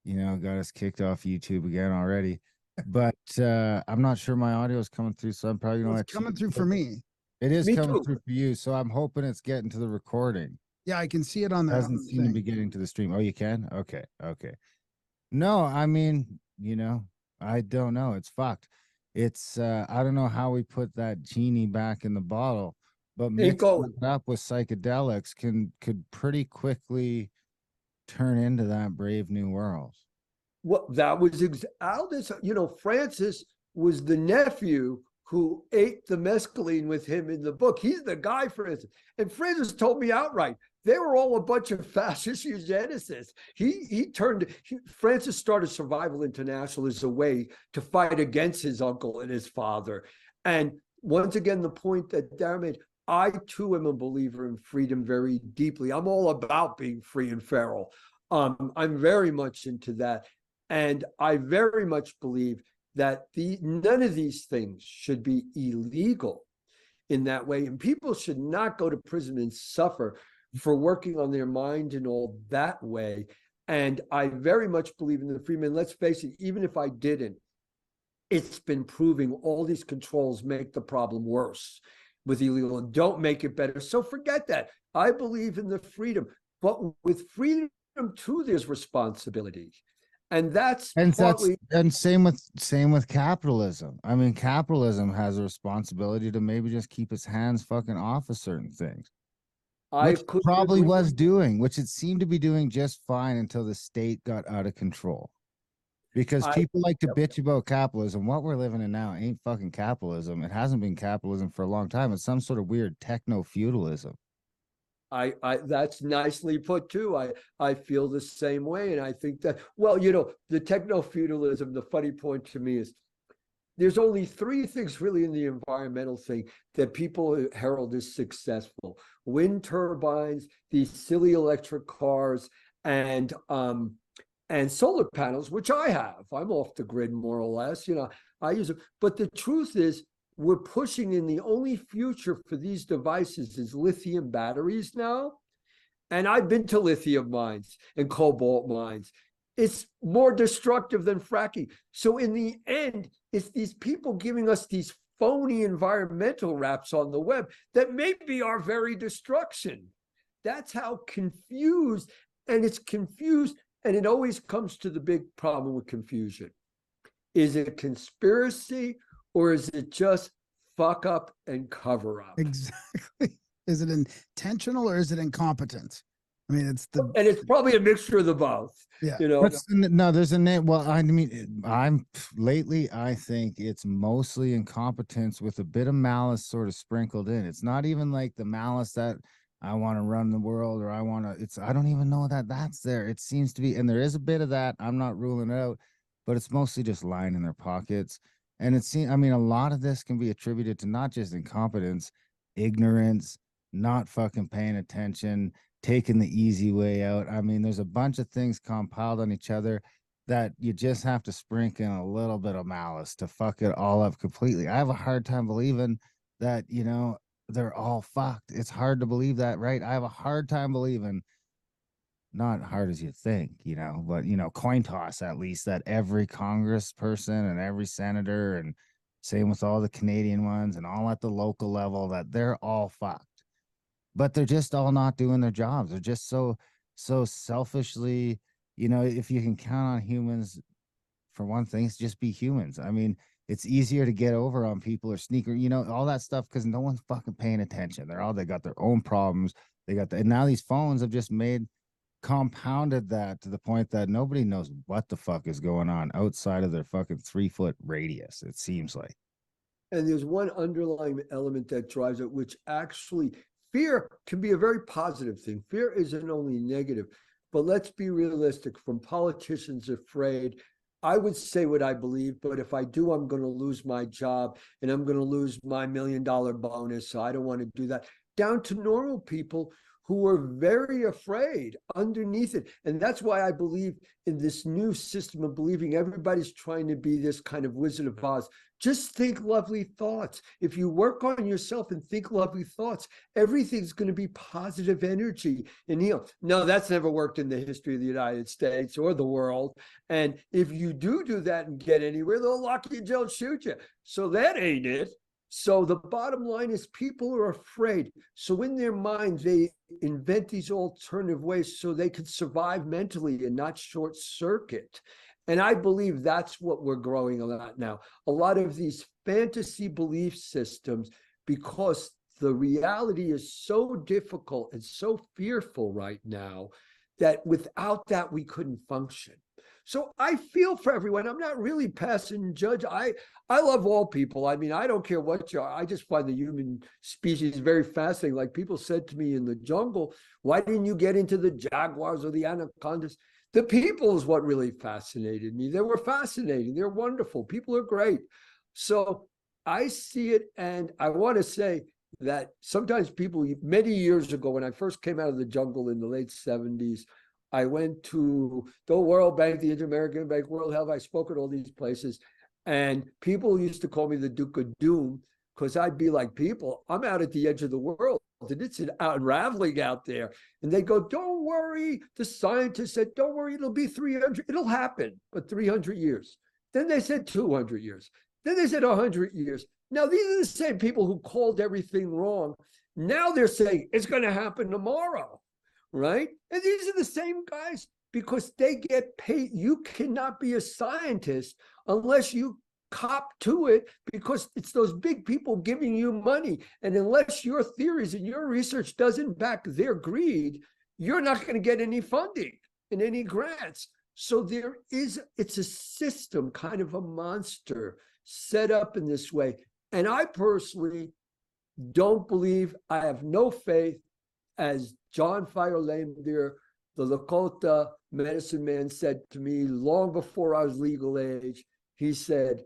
got us kicked off YouTube again already, but I'm not sure my audio is coming through. So I'm probably going to It's coming through for me. It is Me coming too. through for you. So I'm hoping it's getting to the recording. Yeah, I can see it on the Doesn't seem to be getting to the stream. Oh, you can? Okay. No, I mean, I don't know. It's fucked. It's I don't know how we put that genie back in the bottle, but mixing it up with psychedelics could pretty quickly turn into that brave new world. Well, that was Aldous. Francis was the nephew who ate the mescaline with him in the book. He's the guy, Francis. And Francis told me outright, they were all a bunch of fascist eugenicists. Francis started Survival International as a way to fight against his uncle and his father. And once again, the point that Darren made, I too am a believer in freedom very deeply. I'm all about being free and feral. I'm very much into that. And I very much believe that none of these things should be illegal in that way. And people should not go to prison and suffer for working on their mind and all that way. And I very much believe in the freedom. Let's face it, even if I didn't, it's been proving all these controls make the problem worse with illegal and don't make it better. So forget that. I believe in the freedom, but with freedom too, there's responsibility. And same with capitalism. I mean, capitalism has a responsibility to maybe just keep its hands fucking off of certain things. Which probably was doing, which it seemed to be doing just fine until the state got out of control. Because people like to bitch about capitalism. What we're living in now ain't fucking capitalism. It hasn't been capitalism for a long time. It's some sort of weird technofeudalism. That's nicely put too. I feel the same way. And I think that, the technofeudalism, the funny point to me is there's only three things really in the environmental thing that people herald as successful: wind turbines, these silly electric cars, and solar panels, which I have. I'm off the grid more or less. I use it. But the truth is, we're pushing in the only future for these devices is lithium batteries now. And I've been to lithium mines and cobalt mines. It's more destructive than fracking. So in the end, it's these people giving us these phony environmental raps on the web that may be our very destruction. That's how confused, and it's confused, and it always comes to the big problem with confusion. Is it a conspiracy, or is it just fuck up and cover up? Exactly. Is it intentional or is it incompetence? I mean, and it's probably a mixture of the both. Yeah. No, there's a name. Well, I mean, I think it's mostly incompetence with a bit of malice sort of sprinkled in. It's not even like the malice that I want to run the world or I don't even know that that's there. It seems to be, and there is a bit of that. I'm not ruling it out, but it's mostly just lying in their pockets. And a lot of this can be attributed to not just incompetence, ignorance, not fucking paying attention, taking the easy way out. I mean, there's a bunch of things compiled on each other that you just have to sprinkle in a little bit of malice to fuck it all up completely. I have a hard time believing that, you know, they're all fucked. It's hard to believe that, right? I have a hard time believing, not hard as you think, you know, but, you know, coin toss at least, that every congressperson and every senator, and same with all the Canadian ones and all at the local level, that they're all fucked. But they're just all not doing their jobs. They're just so selfishly, you know, if you can count on humans for one thing, it's just be humans. I mean, it's easier to get over on people or sneaker, you know, all that stuff, because no one's fucking paying attention. They got their own problems. And now these phones have just compounded that to the point that nobody knows what the fuck is going on outside of their fucking 3-foot radius, it seems like. And there's one underlying element that drives it, which actually fear can be a very positive thing. Fear isn't only negative, but let's be realistic. From politicians afraid, I would say what I believe, but if I do, I'm going to lose my job and I'm going to lose my $1 million bonus. So I don't want to do that. Down to normal people who are very afraid underneath it. And that's why I believe in this new system of believing everybody's trying to be this kind of Wizard of Oz. Just think lovely thoughts. If you work on yourself and think lovely thoughts, everything's going to be positive energy and heal. No, that's never worked in the history of the United States or the world. And if you do that and get anywhere, they'll lock you in jail and shoot you. So that ain't it. So the bottom line is people are afraid. So in their mind, they invent these alternative ways so they can survive mentally and not short circuit. And I believe that's what we're growing a lot now. A lot of these fantasy belief systems, because the reality is so difficult and so fearful right now, that without that, we couldn't function. So I feel for everyone. I'm not really passing judge. I love all people. I mean, I don't care what you are. I just find the human species very fascinating. Like people said to me in the jungle, why didn't you get into the jaguars or the anacondas? The people is what really fascinated me. They were fascinating. They're wonderful. People are great. So I see it. And I want to say that sometimes people, many years ago, when I first came out of the jungle in the late 70s, I went to the World Bank, the Inter-American Bank, World Health. I spoke at all these places. And people used to call me the Duke of Doom because I'd be like, people, I'm out at the edge of the world. And it's unraveling out there. And they go, don't worry. The scientists said, don't worry, it'll be 300. It'll happen, but 300 years. Then they said 200 years. Then they said 100 years. Now, these are the same people who called everything wrong. Now they're saying it's going to happen tomorrow. Right? And these are the same guys because they get paid. You cannot be a scientist unless you cop to it, because it's those big people giving you money. And unless your theories and your research doesn't back their greed, you're not going to get any funding and any grants. So it's a system, kind of a monster set up in this way. And I personally don't believe, I have no faith, as John Fire Laimbeer, the Lakota medicine man, said to me long before I was legal age. He said,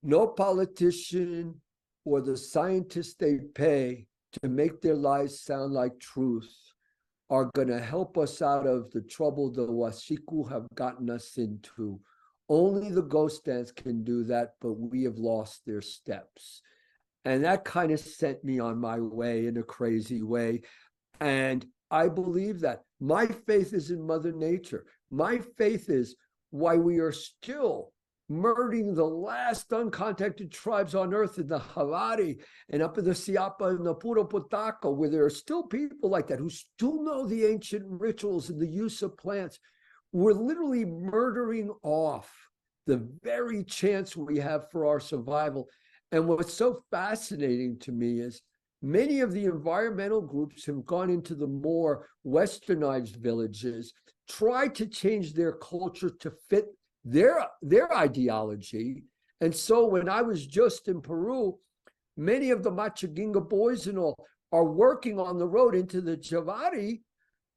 no politician or the scientists they pay to make their lies sound like truth are going to help us out of the trouble the Wasiku have gotten us into. Only the ghost dance can do that, but we have lost their steps. And that kind of sent me on my way in a crazy way. And I believe that. My faith is in Mother Nature. My faith is why we are still murdering the last uncontacted tribes on earth in the Havari and up in the Siapa and the Puro Potako, where there are still people like that who still know the ancient rituals and the use of plants. We're literally murdering off the very chance we have for our survival. And what's so fascinating to me is many of the environmental groups have gone into the more westernized villages, tried to change their culture to fit their ideology. And so when I was just in Peru, many of the Machaginga boys and all are working on the road into the Javari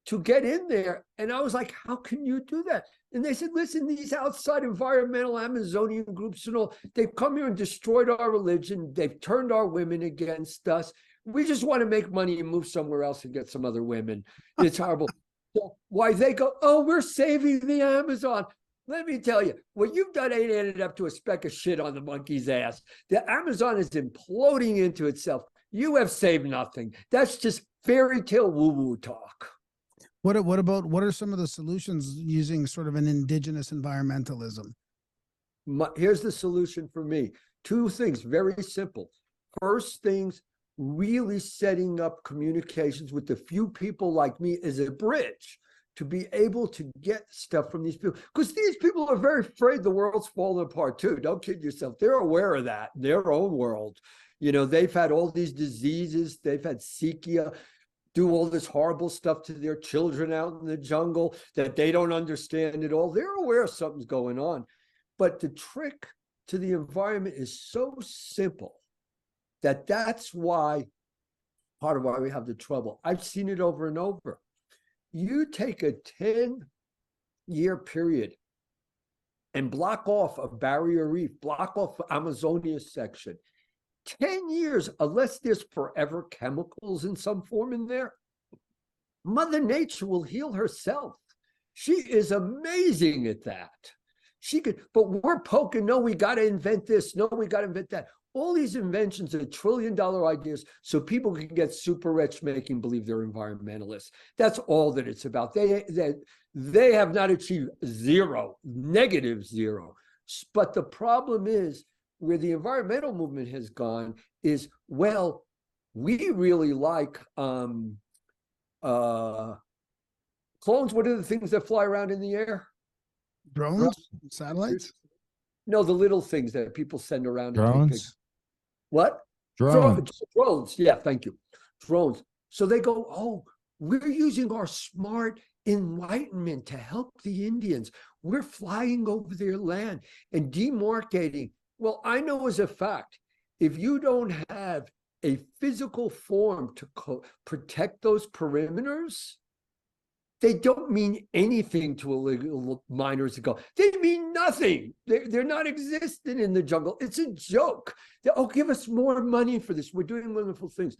to get in there. And I was like, how can you do that? And they said, listen, these outside environmental Amazonian groups and all, they've come here and destroyed our religion. They've turned our women against us. We just want to make money and move somewhere else and get some other women. It's horrible. So why they go, oh, we're saving the Amazon. Let me tell you, what you've done ain't added up to a speck of shit on the monkey's ass. The Amazon is imploding into itself. You have saved nothing. That's just fairy tale woo-woo talk. What are some of the solutions using sort of an indigenous environmentalism? Here's the solution for me. Two things, very simple. First things, really setting up communications with the few people like me as a bridge to be able to get stuff from these people. Because these people are very afraid the world's falling apart too. Don't kid yourself. They're aware of that in their own world. You know, they've had all these diseases. They've had Sikia do all this horrible stuff to their children out in the jungle that they don't understand at all. They're aware something's going on. But the trick to the environment is so simple that's why, part of why we have the trouble. I've seen it over and over. You take a 10-year period and block off a barrier reef, block off Amazonia section. 10 years, unless there's forever chemicals in some form in there, Mother Nature will heal herself. She is amazing at that. She could, but we're poking, no, we got to invent this. No, we got to invent that. All these inventions are $1 trillion ideas so people can get super rich making believe they're environmentalists. That's all that it's about. They have not achieved zero, negative zero. But the problem is where the environmental movement has gone is, well, we really like clones. What are the things that fly around in the air? Drones? Satellites? No, the little things that people send around. Drones? What? Drones. Yeah, thank you. Drones. So they go, oh, we're using our smart enlightenment to help the Indians. We're flying over their land and demarcating. Well, I know as a fact, if you don't have a physical form to protect those perimeters, they don't mean anything to illegal miners to go. They mean nothing. They're not existent in the jungle. It's a joke. Oh, give us more money for this. We're doing wonderful things.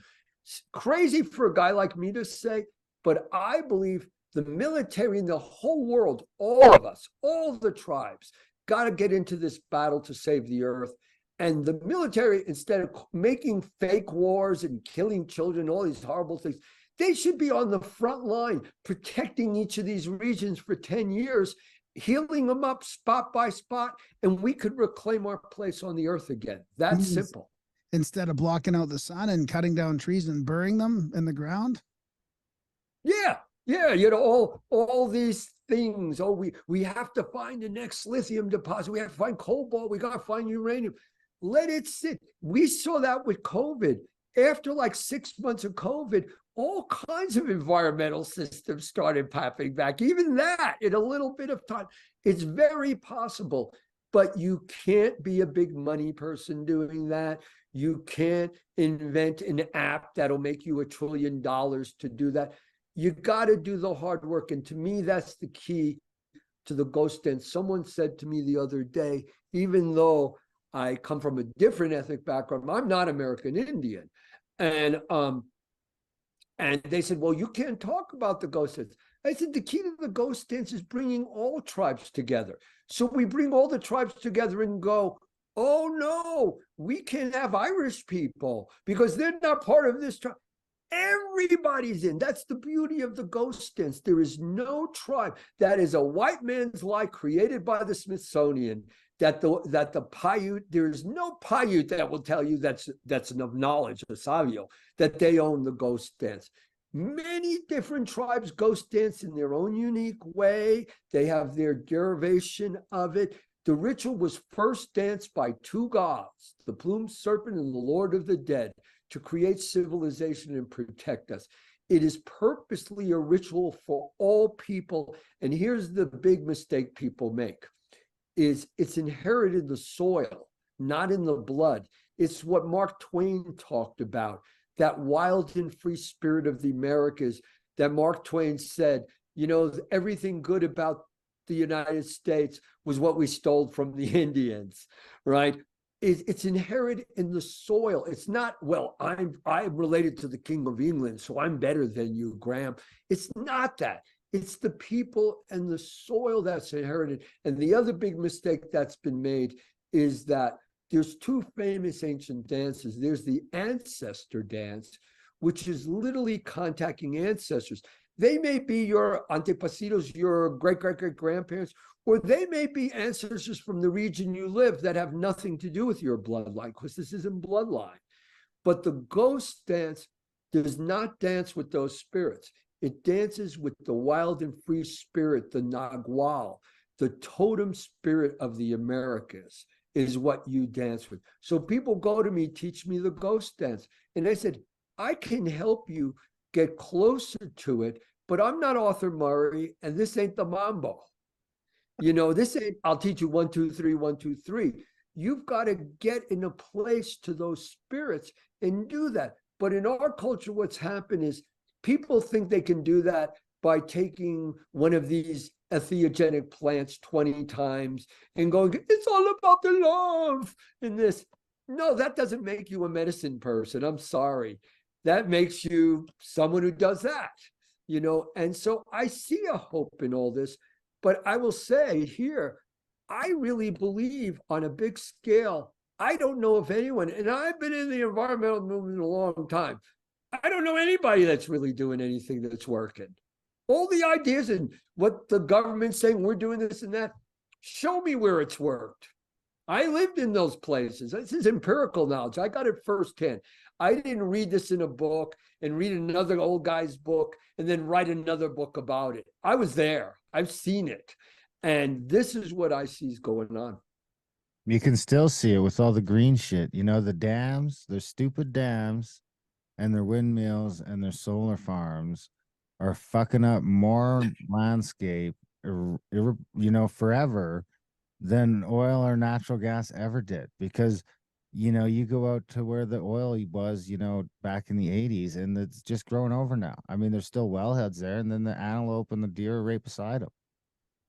It's crazy for a guy like me to say, but I believe the military in the whole world, all of us, all the tribes, got to get into this battle to save the earth. And the military, instead of making fake wars and killing children, all these horrible things, they should be on the front line, protecting each of these regions for 10 years, healing them up spot by spot, and we could reclaim our place on the earth again. That's simple. Instead of blocking out the sun and cutting down trees and burying them in the ground? Yeah, you know, all these things. Oh, we have to find the next lithium deposit. We have to find cobalt. We got to find uranium. Let it sit. We saw that with COVID. After like 6 months of COVID, all kinds of environmental systems started popping back. Even that, in a little bit of time, it's very possible. But you can't be a big money person doing that. You can't invent an app that'll make you $1 trillion to do that. You got to do the hard work. And to me, that's the key to the ghost dance. Someone said to me the other day, even though I come from a different ethnic background, I'm not American Indian. And they said, well, you can't talk about the ghost dance. I said, the key to the ghost dance is bringing all tribes together. So we bring all the tribes together and go, oh no, we can't have Irish people because they're not part of this tribe. Everybody's in. That's the beauty of the ghost dance. There is no tribe that is a white man's lie created by the Smithsonian. That the Paiute, there is no Paiute that will tell you that's enough knowledge, a Savio, that they own the ghost dance. Many different tribes ghost dance in their own unique way. They have their derivation of it. The ritual was first danced by two gods, the plumed serpent and the Lord of the Dead, to create civilization and protect us. It is purposely a ritual for all people. And here's the big mistake people make. Is it's inherited in the soil, not in the blood. It's what Mark Twain talked about, that wild and free spirit of the Americas that Mark Twain said, you know, everything good about the United States was what we stole from the Indians, right? it's inherent in the soil. It's not, well, I'm related to the King of England, so I'm better than you, Graham. It's not that. It's the people and the soil that's inherited. And the other big mistake that's been made is that there's two famous ancient dances. There's the ancestor dance, which is literally contacting ancestors. They may be your antepasados, your great-great-great-grandparents, or they may be ancestors from the region you live that have nothing to do with your bloodline, because this isn't bloodline. But the ghost dance does not dance with those spirits. It dances with the wild and free spirit, the Nagual, the totem spirit of the Americas is what you dance with. So people go to me, teach me the ghost dance. And I said, I can help you get closer to it, but I'm not Arthur Murray, and this ain't the mambo. You know, this ain't, I'll teach you 1, 2, 3, 1, 2, 3. You've got to get in a place to those spirits and do that. But in our culture, what's happened is people think they can do that by taking one of these entheogenic plants 20 times and going, it's all about the love in this. No, that doesn't make you a medicine person. I'm sorry. That makes you someone who does that, you know? And so I see a hope in all this, but I will say here, I really believe on a big scale, I don't know if anyone, and I've been in the environmental movement a long time, I don't know anybody that's really doing anything that's working. All the ideas and what the government's saying, we're doing this and that, show me where it's worked. I lived in those places. This is empirical knowledge. I got it firsthand. I didn't read this in a book and read another old guy's book and then write another book about it. I was there. I've seen it. And this is what I see is going on. You can still see it with all the green shit. You know, the dams, their stupid dams and their windmills and their solar farms are fucking up more landscape, you know, forever than oil or natural gas ever did. Because, you know, you go out to where the oil was, you know, back in the 80s, and it's just growing over now. I mean, there's still wellheads there, and then the antelope and the deer are right beside them.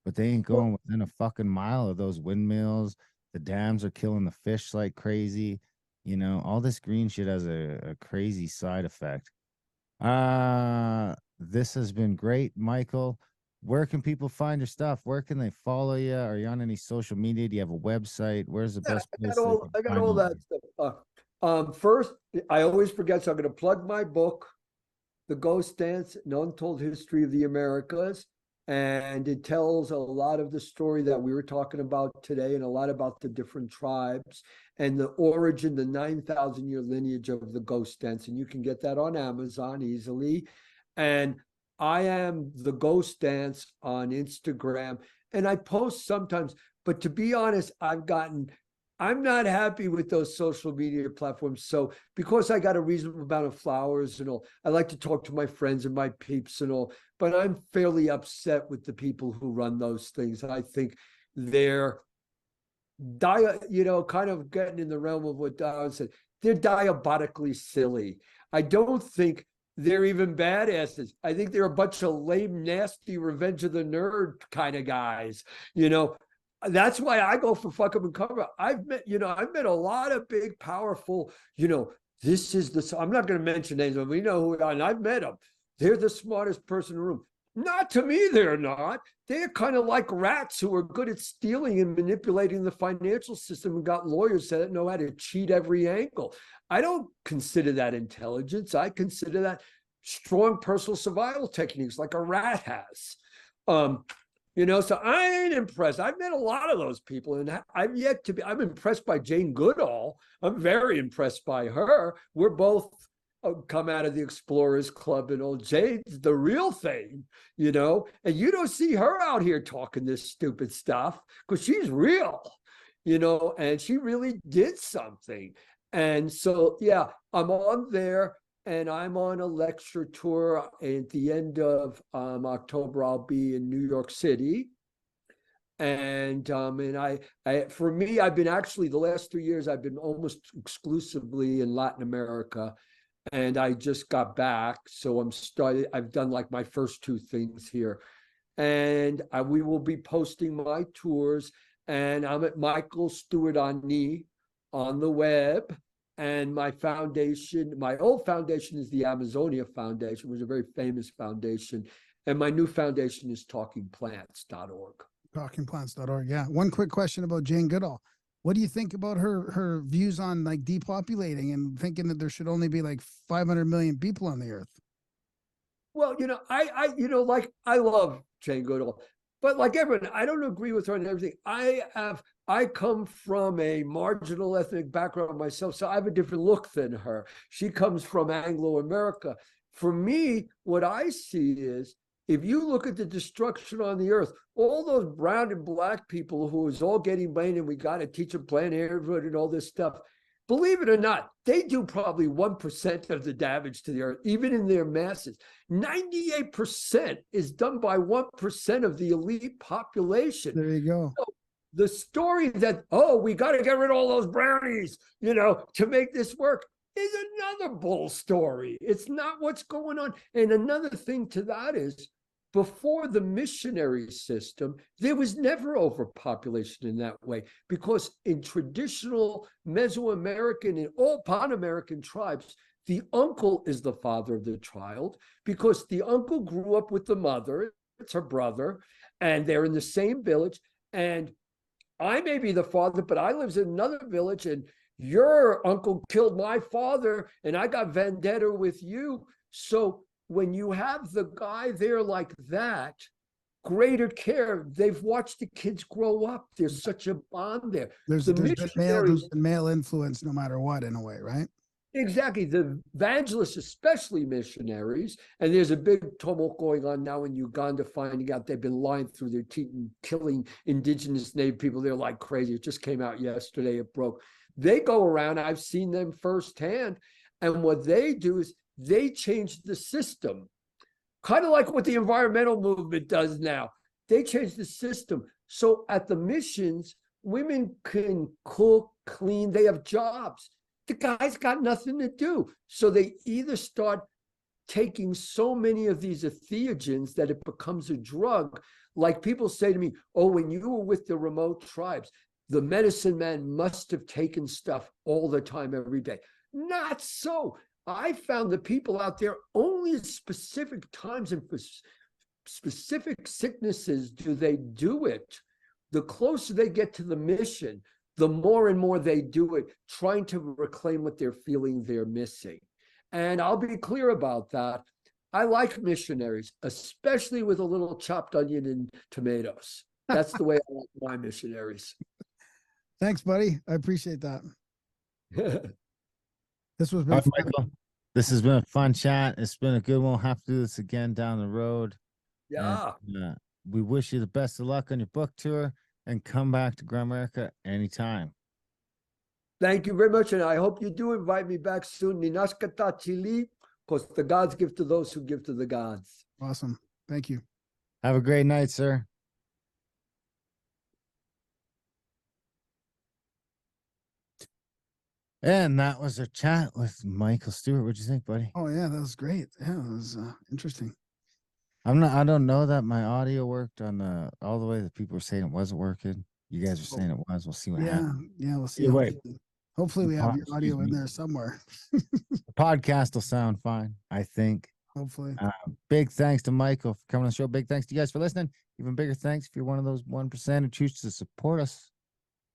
But they ain't going within a fucking mile of those windmills. The dams are killing the fish like crazy. You know, all this green shit has a crazy side effect. This has been great, Michael. Where can people find your stuff? Where can they follow you? Are you on any social media? Do you have a website? Where's the best place? I got all that stuff. First, I always forget, so I'm going to plug my book, The Ghost Dance, An Untold History of the Americas. And it tells a lot of the story that we were talking about today and a lot about the different tribes and the origin, the 9,000-year lineage of the ghost dance. And you can get that on Amazon easily. And I am The Ghost Dance on Instagram. And I post sometimes, but to be honest, I'm not happy with those social media platforms. So because I got a reasonable amount of followers and all, I like to talk to my friends and my peeps and all, but I'm fairly upset with the people who run those things. I think they're, you know, kind of getting in the realm of what Darren said. They're diabolically silly. I don't think they're even badasses. I think they're a bunch of lame, nasty, Revenge of the Nerd kind of guys, you know. That's why I go for fuck them and cover. I've met a lot of big, powerful, you know, this is the, I'm not going to mention names, but we know who, and I've met them. They're the smartest person in the room. Not to me, they're not. They're kind of like rats who are good at stealing and manipulating the financial system and got lawyers that know how to cheat every angle. I don't consider that intelligence. I consider that strong personal survival techniques like a rat has. You know, so I ain't impressed. I've met a lot of those people, and I'm impressed by Jane Goodall. I'm very impressed by her. We're both come out of the Explorers Club, and old Jane's the real thing, you know, and you don't see her out here talking this stupid stuff because she's real, you know, and she really did something. And so, yeah, I'm on there. And I'm on a lecture tour at the end of October. I'll be in New York City. And for me, I've been actually the last 3 years, I've been almost exclusively in Latin America. And I just got back. So I've done like my first 2 things here. And we will be posting my tours. And I'm at Michael Stuart Ani on the web. And my foundation, my old foundation is the Amazonia Foundation, which is a very famous foundation. And my new foundation is talkingplants.org. Talkingplants.org. Yeah. One quick question about Jane Goodall. What do you think about her views on like depopulating and thinking that there should only be like 500 million people on the earth? Well, like I love Jane Goodall, but like everyone, I don't agree with her on everything. I come from a marginal ethnic background myself, so I have a different look than her. She comes from Anglo-America. For me, what I see is if you look at the destruction on the earth, all those brown and black people who is all getting blamed and we got to teach them Planned Parenthood and all this stuff, believe it or not, they do probably 1% of the damage to the earth, even in their masses. 98% is done by 1% of the elite population. There you go. So the story that, oh, we got to get rid of all those brownies, to make this work is another bull story. It's not what's going on. And another thing to that is, before the missionary system, there was never overpopulation in that way, because in traditional Mesoamerican and all Pan-American tribes, the uncle is the father of the child, because the uncle grew up with the mother, it's her brother, and they're in the same village. And I may be the father, but I live in another village, and your uncle killed my father, and I got vendetta with you. So when you have the guy there like that, greater care, they've watched the kids grow up. There's such a bond there. There's been male influence no matter what, in a way, right? Exactly. The evangelists, especially missionaries, and there's a big tumult going on now in Uganda, finding out they've been lying through their teeth and killing indigenous Native people. They're like crazy. It just came out yesterday. It broke. They go around. I've seen them firsthand. And what they do is they change the system, kind of like what the environmental movement does now. They change the system. So at the missions, women can cook, clean, they have jobs. The guys got nothing to do. So they either start taking so many of these entheogens that it becomes a drug. Like people say to me, oh, when you were with the remote tribes, the medicine man must have taken stuff all the time, every day. Not so. I found the people out there only at specific times and for specific sicknesses do they do it. The closer they get to the mission, the more and more they do it, trying to reclaim what they're feeling they're missing. And I'll be clear about that. I like missionaries, especially with a little chopped onion and tomatoes. That's the way I like my missionaries. Thanks, buddy. I appreciate that. This was Right, Michael, this has been a fun chat. It's been a good one. We'll have to do this again down the road. Yeah. And, we wish you the best of luck on your book tour, and come back to Gramerica anytime. Thank you very much. And I hope you do invite me back soon. Ninashkata Chili, because the gods give to those who give to the gods. Awesome. Thank you. Have a great night, sir. And that was a chat with Michael Stuart. What'd you think, buddy? Oh yeah, that was great. Yeah, it was interesting. I don't know that my audio worked on all the way that people were saying it wasn't working. You guys are saying it was. We'll see what happens. Yeah, we'll see. Wait. Hopefully we have your audio in there somewhere. The podcast will sound fine, I think. Hopefully. Big thanks to Michael for coming on the show. Big thanks to you guys for listening. Even bigger thanks if you're one of those 1% who choose to support us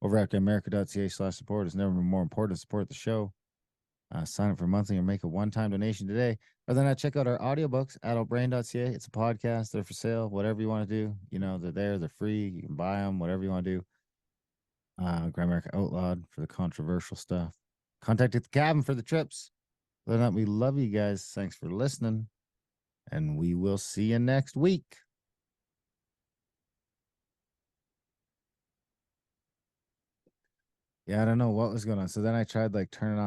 over at america.ca/support. It's never been more important to support the show. Sign up for monthly or make a one-time donation today. Other than that, check out our audiobooks, adultbrain.ca. It's a podcast. They're for sale. Whatever you want to do. They're there. They're free. You can buy them. Whatever you want to do. Gramerica Outlawed for the controversial stuff. Contact at the cabin for the trips. Other than that, we love you guys. Thanks for listening. And we will see you next week. Yeah, I don't know what was going on. So then I tried turning on